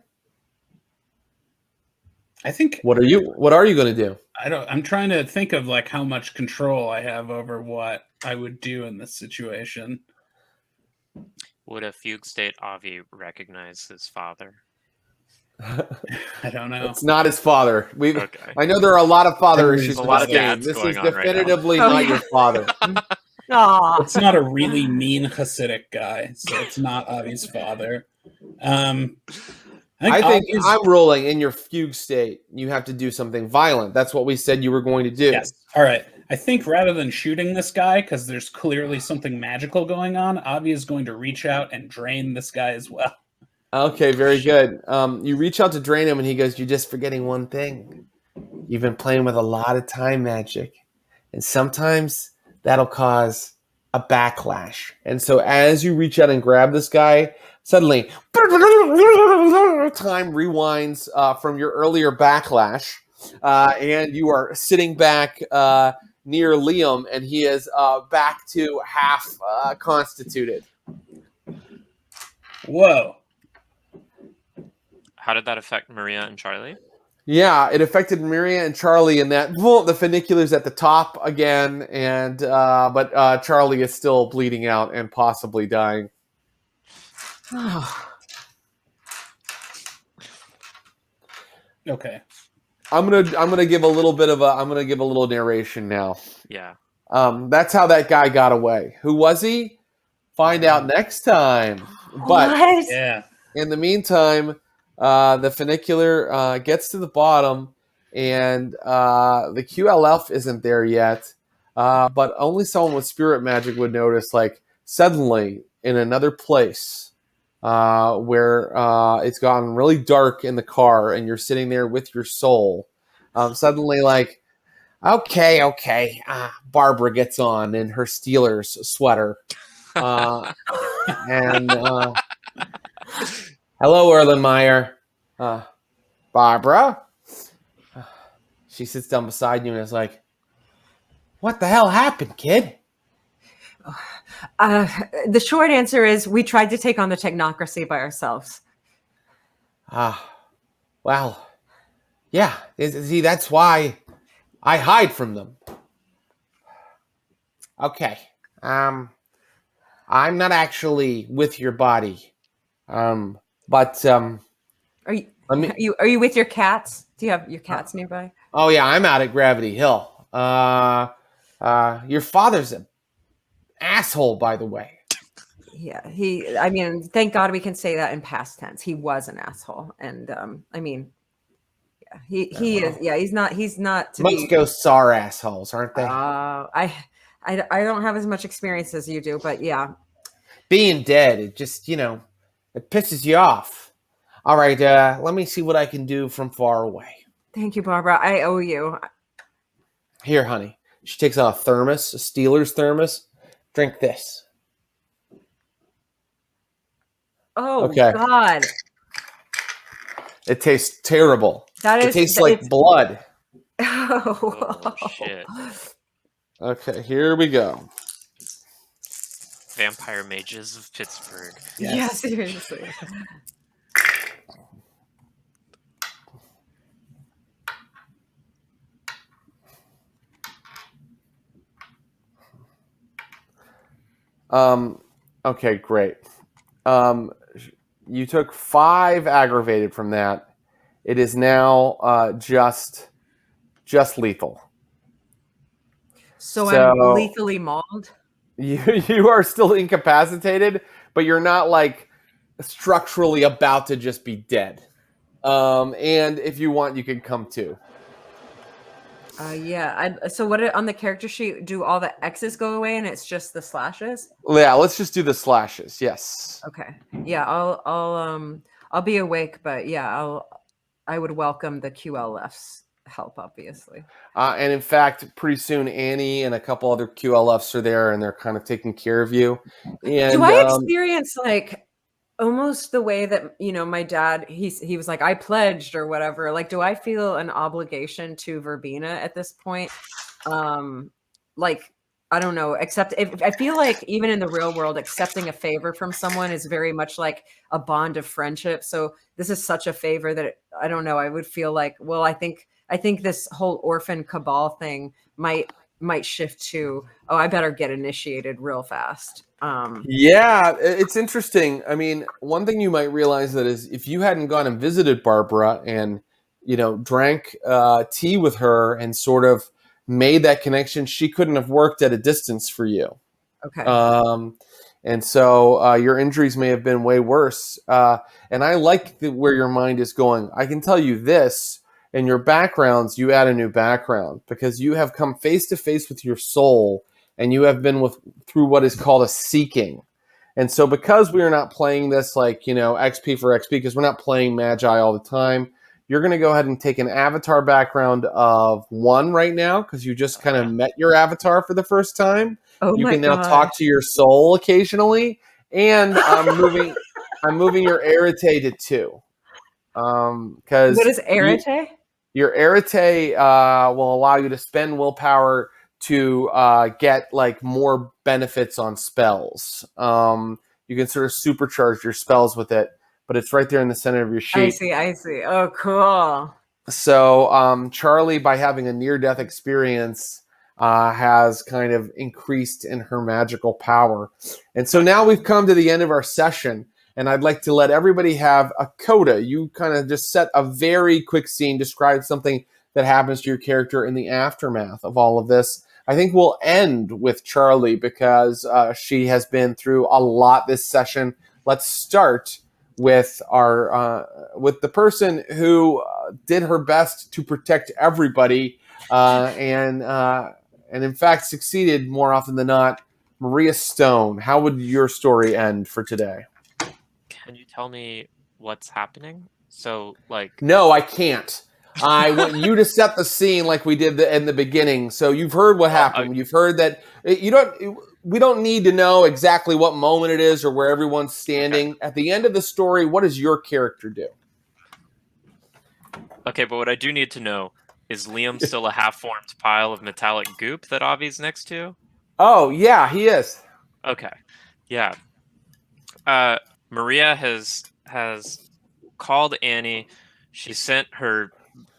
I think.
What are you gonna do?
I'm trying to think of like how much control I have over what I would do in this situation.
Would a fugue state Avi recognize his father?
I don't know.
It's not his father. I know there are a lot of father issues.
A lot of dads.
This is
going
definitively
on
not your father.
It's not a really mean Hasidic guy, so it's not Avi's father.
I think I'm rolling in your fugue state. You have to do something violent. That's what we said you were going to do.
Yes. All right. I think rather than shooting this guy, because there's clearly something magical going on, Avi is going to reach out and drain this guy as well.
Okay, very good. You reach out to drain him, and he goes, "You're just forgetting one thing. You've been playing with a lot of time magic, and sometimes that'll cause a backlash. And so as you reach out and grab this guy, suddenly time rewinds from your earlier backlash, and you are sitting back near Liam, and he is back to half constituted.
Whoa.
How did that affect Maria and Charlie?
Yeah, it affected Maria and Charlie in that the funicular's at the top again, and but Charlie is still bleeding out and possibly dying.
Okay.
I'm gonna give a little narration now.
Yeah.
That's how that guy got away. Who was he? Find out next time. But
What?
Yeah.
in the meantime, the funicular gets to the bottom, and the QLF isn't there yet. But only someone with spirit magic would notice, like, suddenly in another place where it's gotten really dark in the car and you're sitting there with your soul. Suddenly, like, okay. Barbara gets on in her Steelers sweater. And hello, Erlenmeyer. Barbara? She sits down beside you and is like, what the hell happened, kid?
The short answer is we tried to take on the technocracy by ourselves.
Well, yeah. See, that's why I hide from them. Okay. I'm not actually with your body. But
Are you with your cats? Do you have your cats nearby?
oh yeah, I'm out at Gravity Hill. Your father's an asshole, by the way.
Yeah, I mean, thank God we can say that in past tense. He was an asshole, and I mean, yeah, he is. Yeah, he's not.
Most ghosts are assholes, aren't they?
I don't have as much experience as you do, but yeah.
Being dead, it just it pisses you off. All right, let me see what I can do from far away.
Thank you, Barbara. I owe you.
Here, honey. She takes out a thermos, a Steelers thermos. Drink this.
Oh,
okay.
God.
It tastes terrible. It tastes like blood.
Oh,
shit.
Okay, here we go.
Vampire mages of Pittsburgh.
Yes. Yeah, seriously.
Okay, great. You took 5 aggravated from that. It is now just lethal.
So I'm lethally mauled?
You are still incapacitated, but you're not like structurally about to just be dead. And if you want, you can come to.
Yeah. So what on the character sheet, do all the X's go away and it's just the slashes?
Yeah, let's just do the slashes. Yes.
Okay. Yeah, I'll be awake, but yeah, I would welcome the QLF's help, obviously.
And in fact, pretty soon Annie and a couple other QLFs are there, and they're kind of taking care of you. And
do I experience like almost the way that my dad he was like, I pledged or whatever? Like, do I feel an obligation to Verbena at this point? Like, I don't know, except if I feel like even in the real world, accepting a favor from someone is very much like a bond of friendship. So this is such a favor that I don't know, I would feel like, well, I think this whole orphan cabal thing might shift to, oh, I better get initiated real fast.
Yeah, it's interesting. I mean, one thing you might realize that is if you hadn't gone and visited Barbara and, drank tea with her and sort of made that connection, she couldn't have worked at a distance for you.
Okay.
And so your injuries may have been way worse. And I like where your mind is going. I can tell you this. In your backgrounds, you add a new background because you have come face to face with your soul, and you have been through what is called a seeking. And so because we are not playing this like, XP for XP, because we're not playing Magi all the time, you're going to go ahead and take an avatar background of 1 right now because you just kind of met your avatar for the first time.
Oh
You
my
can now
gosh.
talk to your soul occasionally, and I'm moving your arete to 2. Because
What is arete?
your arete will allow you to spend willpower to get like more benefits on spells. You can sort of supercharge your spells with it, but it's right there in the center of your sheet.
I see. Oh, cool.
So Charlie, by having a near-death experience, has kind of increased in her magical power. And so now we've come to the end of our session, and I'd like to let everybody have a coda. You kind of just set a very quick scene, describe something that happens to your character in the aftermath of all of this. I think we'll end with Charlie because she has been through a lot this session. Let's start with with the person who did her best to protect everybody and in fact succeeded more often than not. Maria Stone, how would your story end for today?
Can you tell me what's happening? So, like...
No, I can't. I want you to set the scene like we did in the beginning. So you've heard what happened. You've heard that we don't need to know exactly what moment it is or where everyone's standing. At the end of the story, what does your character do?
Okay, but what I do need to know is Liam still a half-formed pile of metallic goop that Avi's next to?
Oh, yeah, he is.
Okay. Yeah. Maria has called Annie. She sent her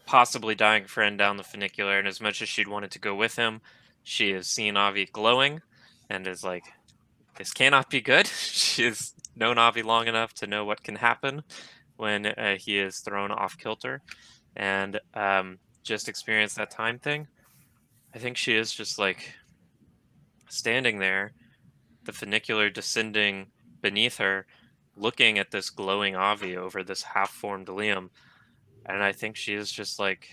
possibly dying friend down the funicular, and as much as she'd wanted to go with him, she has seen Avi glowing and is like, this cannot be good. She has known Avi long enough to know what can happen when he is thrown off kilter, and just experienced that time thing. I think she is just like standing there, the funicular descending beneath her, looking at this glowing Avi over this half-formed Liam, and I think she is just like,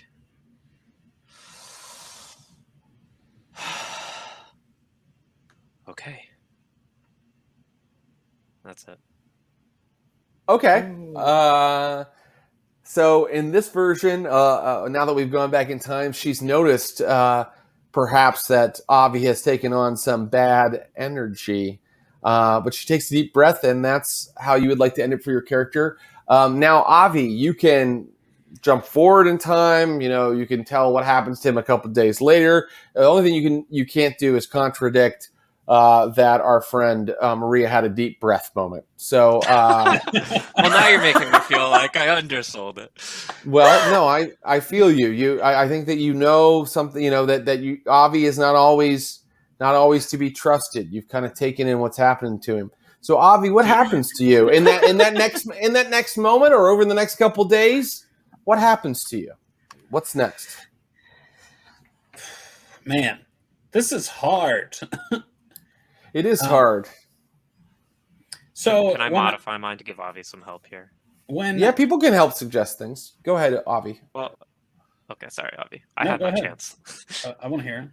okay. That's it.
Okay. So in this version, now that we've gone back in time, she's noticed perhaps that Avi has taken on some bad energy. But she takes a deep breath, and that's how you would like to end it for your character. Now, Avi, you can jump forward in time. You can tell what happens to him a couple of days later. The only thing you can't do is contradict that our friend Maria had a deep breath moment. So,
well, now you're making me feel like I undersold it.
Well, no, I feel you. I think that something. That Avi is not always to be trusted. You've kind of taken in what's happening to him. So, Avi, what happens to you in that next moment, or over the next couple days? What happens to you? What's next?
Man, this is hard.
It is hard.
So can I modify mine to give Avi some help here?
Yeah, people can help suggest things. Go ahead, Avi.
Well, okay, sorry, Avi. I had my chance.
I want to hear it.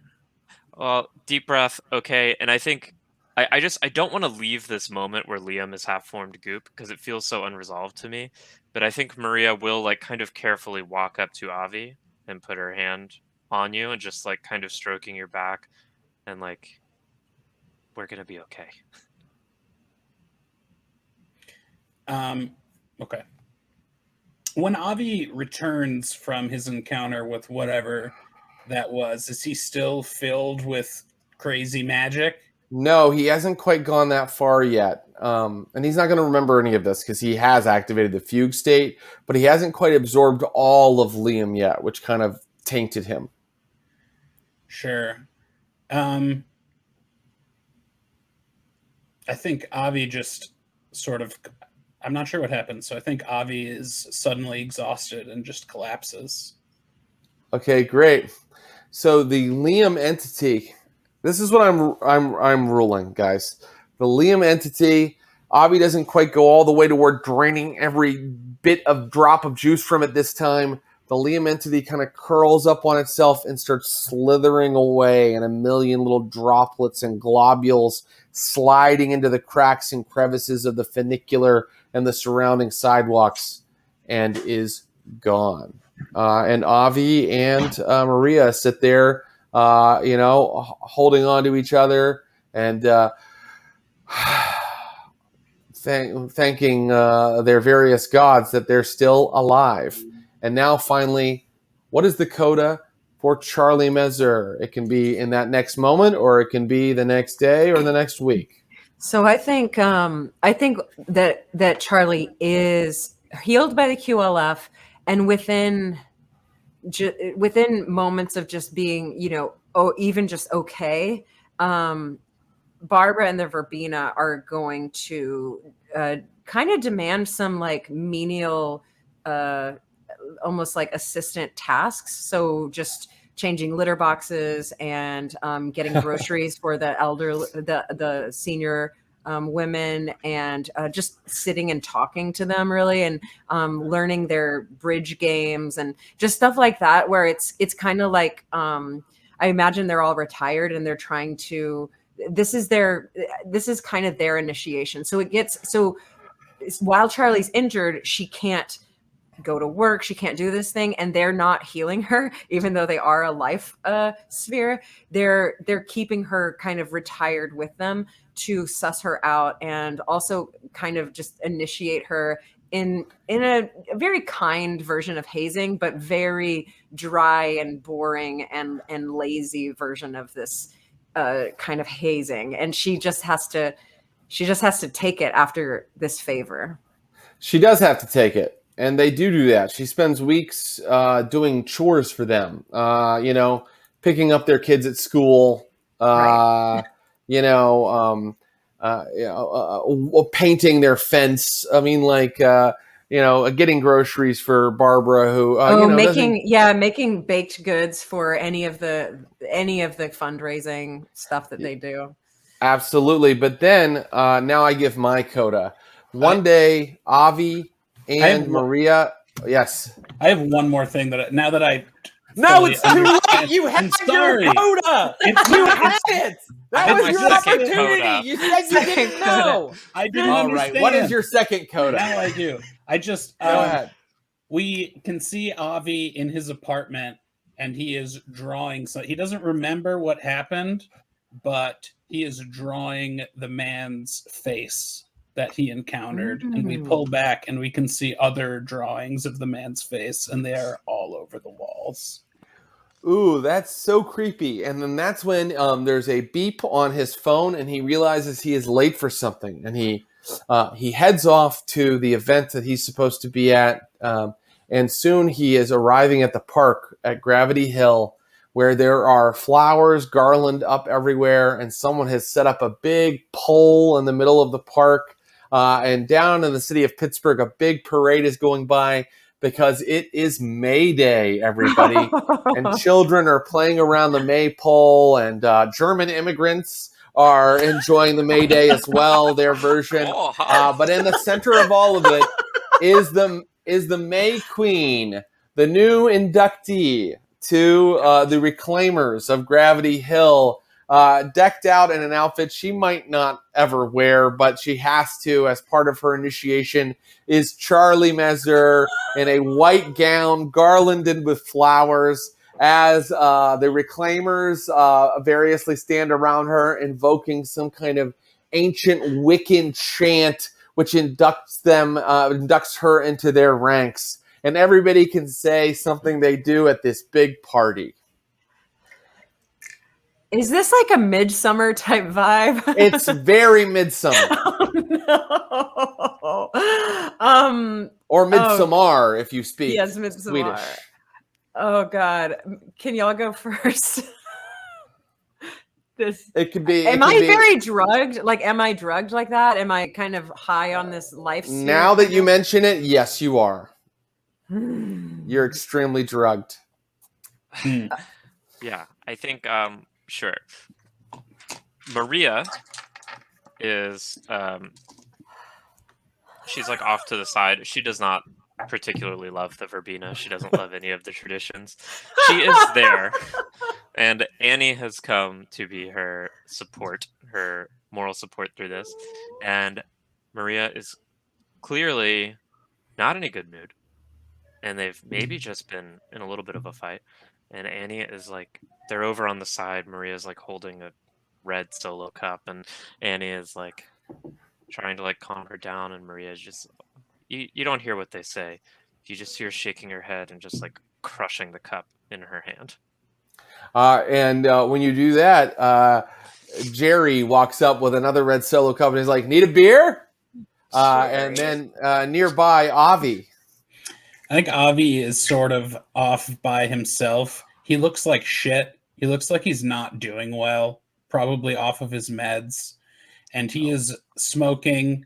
Well, deep breath, okay. And I think I don't want to leave this moment where Liam is half-formed goop because it feels so unresolved to me. But I think Maria will like kind of carefully walk up to Avi and put her hand on you and just like kind of stroking your back and like, we're gonna be okay.
Okay. When Avi returns from his encounter with whatever that was, is he still filled with crazy magic?
No, he hasn't quite gone that far yet. And he's not going to remember any of this because he has activated the fugue state, but he hasn't quite absorbed all of Liam yet, which kind of tainted him.
Sure. I think Avi just sort of... I'm not sure what happened, so I think Avi is suddenly exhausted and just collapses.
Okay, great. So the Liam entity... This is what I'm ruling, guys. The Liam entity, Avi doesn't quite go all the way toward draining every bit of drop of juice from it this time. The Liam entity kind of curls up on itself and starts slithering away, and a million little droplets and globules sliding into the cracks and crevices of the funicular and the surrounding sidewalks, and is gone. And Avi and Maria sit there, holding on to each other and thanking their various gods that they're still alive. And now, finally, what is the coda for Charlie Messer? It can be in that next moment, or it can be the next day or the next week.
So I think that Charlie is healed by the QLF, and within moments of just being, even just okay, Barbara and the Verbena are going to kind of demand some like menial, almost like assistant tasks. So just changing litter boxes and getting groceries for the senior women, and just sitting and talking to them, really, and learning their bridge games and just stuff like that, where it's kind of like, I imagine they're all retired and they're trying to, this is kind of their initiation. So while Charlie's injured, she can't go to work, she can't do this thing, and they're not healing her, even though they are a life sphere. They're keeping her kind of retired with them to suss her out, and also kind of just initiate her in a very kind version of hazing, but very dry and boring and lazy version of this kind of hazing. And she just has to take it after this favor.
She does have to take it. And they do that. She spends weeks doing chores for them, picking up their kids at school,
Right.
Painting their fence. I mean, getting groceries for Barbara, who
making baked goods for any of the fundraising stuff that they do.
Absolutely. But then now I give my coda. One day, Avi and Maria. Yes.
I have one more thing that now that I.
No, it's too late. You had your coda. You had it. That was your opportunity.
Coda.
You said you didn't know.
I didn't
All
understand.
right. What is your second coda?
Now I do. I just
go ahead.
We can see Avi in his apartment, and he is drawing. So he doesn't remember what happened, but he is drawing the man's face that he encountered. And we pull back and we can see other drawings of the man's face, and they are all over the walls.
Ooh, that's so creepy. And then that's when there's a beep on his phone, and he realizes he is late for something. And he heads off to the event that he's supposed to be at. And soon he is arriving at the park at Gravity Hill, where there are flowers garland up everywhere, and someone has set up a big pole in the middle of the park. And down in the city of Pittsburgh, a big parade is going by because it is May Day, everybody. And children are playing around the maypole, and German immigrants are enjoying the May Day as well, their version. But in the center of all of it is the May Queen, the new inductee to the Reclaimers of Gravity Hill, decked out in an outfit she might not ever wear, but she has to as part of her initiation, is Charlie Messer in a white gown garlanded with flowers as the Reclaimers variously stand around her, invoking some kind of ancient Wiccan chant which inducts her into their ranks. And everybody can say something they do at this big party.
Is this like a midsummer type vibe?
It's very midsummer.
Oh, no.
Or midsummer, if you speak
midsummer.
Swedish.
Oh God, can y'all go first?
It could be.
Am I very drugged? Like, am I drugged like that? Am I kind of high on this life?
Now that you mention it, yes, you are. You're extremely drugged.
Yeah, I think. Sure. Maria is. She's like off to the side. She does not particularly love the verbena. She doesn't love any of the traditions. She is there. And Annie has come to be her support, her moral support through this. And Maria is clearly not in a good mood. and they've maybe just been in a little bit of a fight. And Annie is like, they're over on the side. Maria's like holding a red solo cup, and Annie is like trying to like calm her down, and Maria's just, you don't hear what they say. You just hear shaking her head and just like crushing the cup in her hand.
And when you do that, Jerry walks up with another red solo cup and is like, "Need a beer?" And then nearby, Avi.
I think Avi is sort of off by himself. He looks like shit. He looks like he's not doing well, probably off of his meds. And he is smoking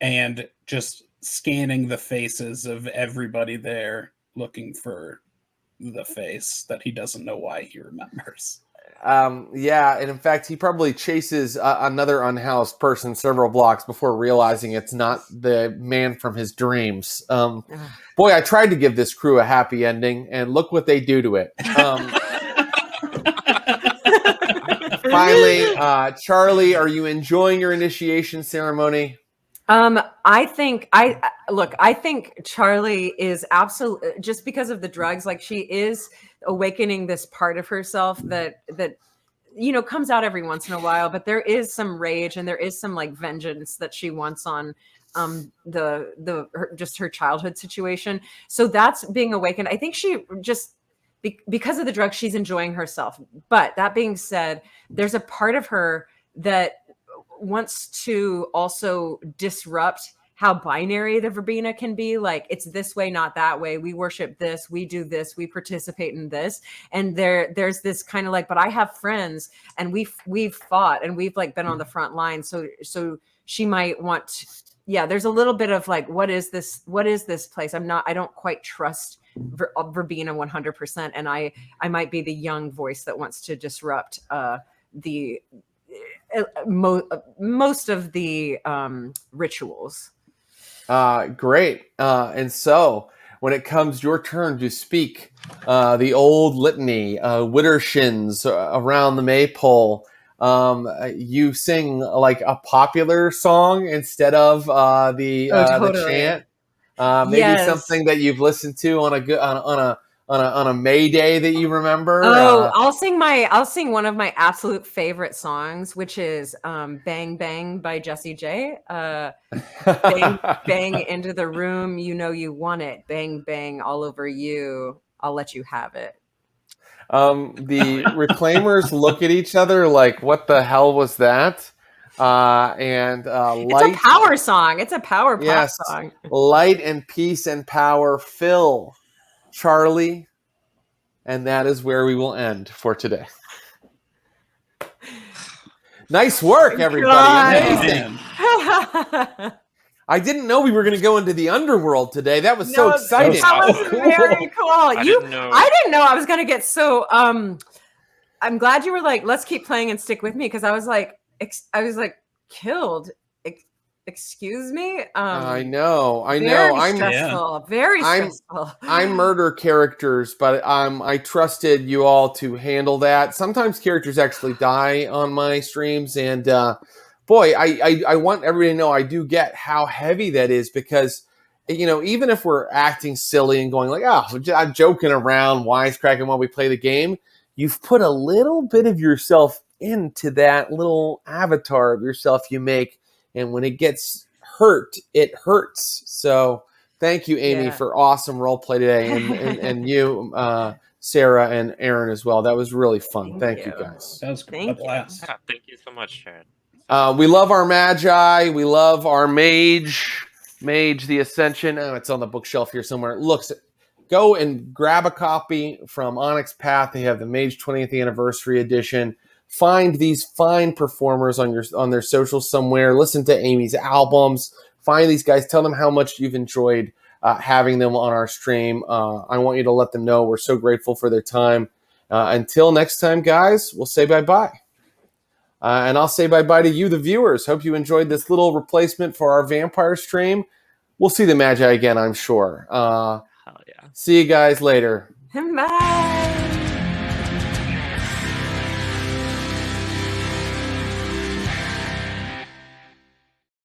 and just scanning the faces of everybody there, looking for the face that he doesn't know why he remembers.
Yeah, and in fact, he probably chases another unhoused person several blocks before realizing it's not the man from his dreams. Boy, I tried to give this crew a happy ending, and look what they do to it. Finally, Charlie, are you enjoying your initiation ceremony?
I think Charlie is absolutely, just because of the drugs, like she is awakening this part of herself that comes out every once in a while, but there is some rage and there is some like vengeance that she wants on her childhood situation. So that's being awakened. I think she just because of the drugs, she's enjoying herself. But that being said, there's a part of her that wants to also disrupt how binary the verbena can be. Like, it's this way, not that way. We worship this, we do this, we participate in this. And there's this kind of like, but I have friends and we've fought and we've like been on the front line. So she might want to, there's a little bit of like, what is this place? I don't quite trust verbena 100%. And I might be the young voice that wants to disrupt most of the rituals.
Great. And so when it comes your turn to speak the old litany, Widdershins around the maypole, you sing like a popular song instead of the chant. Maybe something that you've listened to on a May Day that you remember.
I'll sing one of my absolute favorite songs, which is Bang Bang by Jessie J. Bang bang into the room, you know you want it. Bang bang all over you, I'll let you have it.
The Reclaimers look at each other like, what the hell was that? It's
a power song. It's a power pop song.
Light and peace and power fill Charlie, and that is where we will end for today. Nice work, everybody. Amazing. I didn't know we were going to go into the underworld today. That was so exciting.
That was very cool. I didn't know I was going to get so. I'm glad you were like, let's keep playing and stick with me, because I was like, killed. Excuse me.
I know.
Very stressful. Very stressful.
I murder characters, but I trusted you all to handle that. Sometimes characters actually die on my streams, and boy, I want everybody to know I do get how heavy that is, because even if we're acting silly and going like, I'm joking around, wisecracking while we play the game, you've put a little bit of yourself into that little avatar of yourself you make. And when it gets hurt, it hurts. So thank you, Amy, for awesome role play today. And you, Sarah and Aaron as well. That was really fun. Thank you guys.
That was a blast.
Yeah, thank you so much, Jared.
We love our Magi. We love our Mage the Ascension. Oh, it's on the bookshelf here somewhere. Go and grab a copy from Onyx Path. They have the Mage 20th Anniversary Edition. Find these fine performers on their socials somewhere. Listen to Amy's albums. Find these guys. Tell them how much you've enjoyed having them on our stream. I want you to let them know we're so grateful for their time. Until next time, guys, we'll say bye-bye. And I'll say bye-bye to you, the viewers. Hope you enjoyed this little replacement for our vampire stream. We'll see the Magi again, I'm sure.
Hell yeah.
See you guys later.
Bye.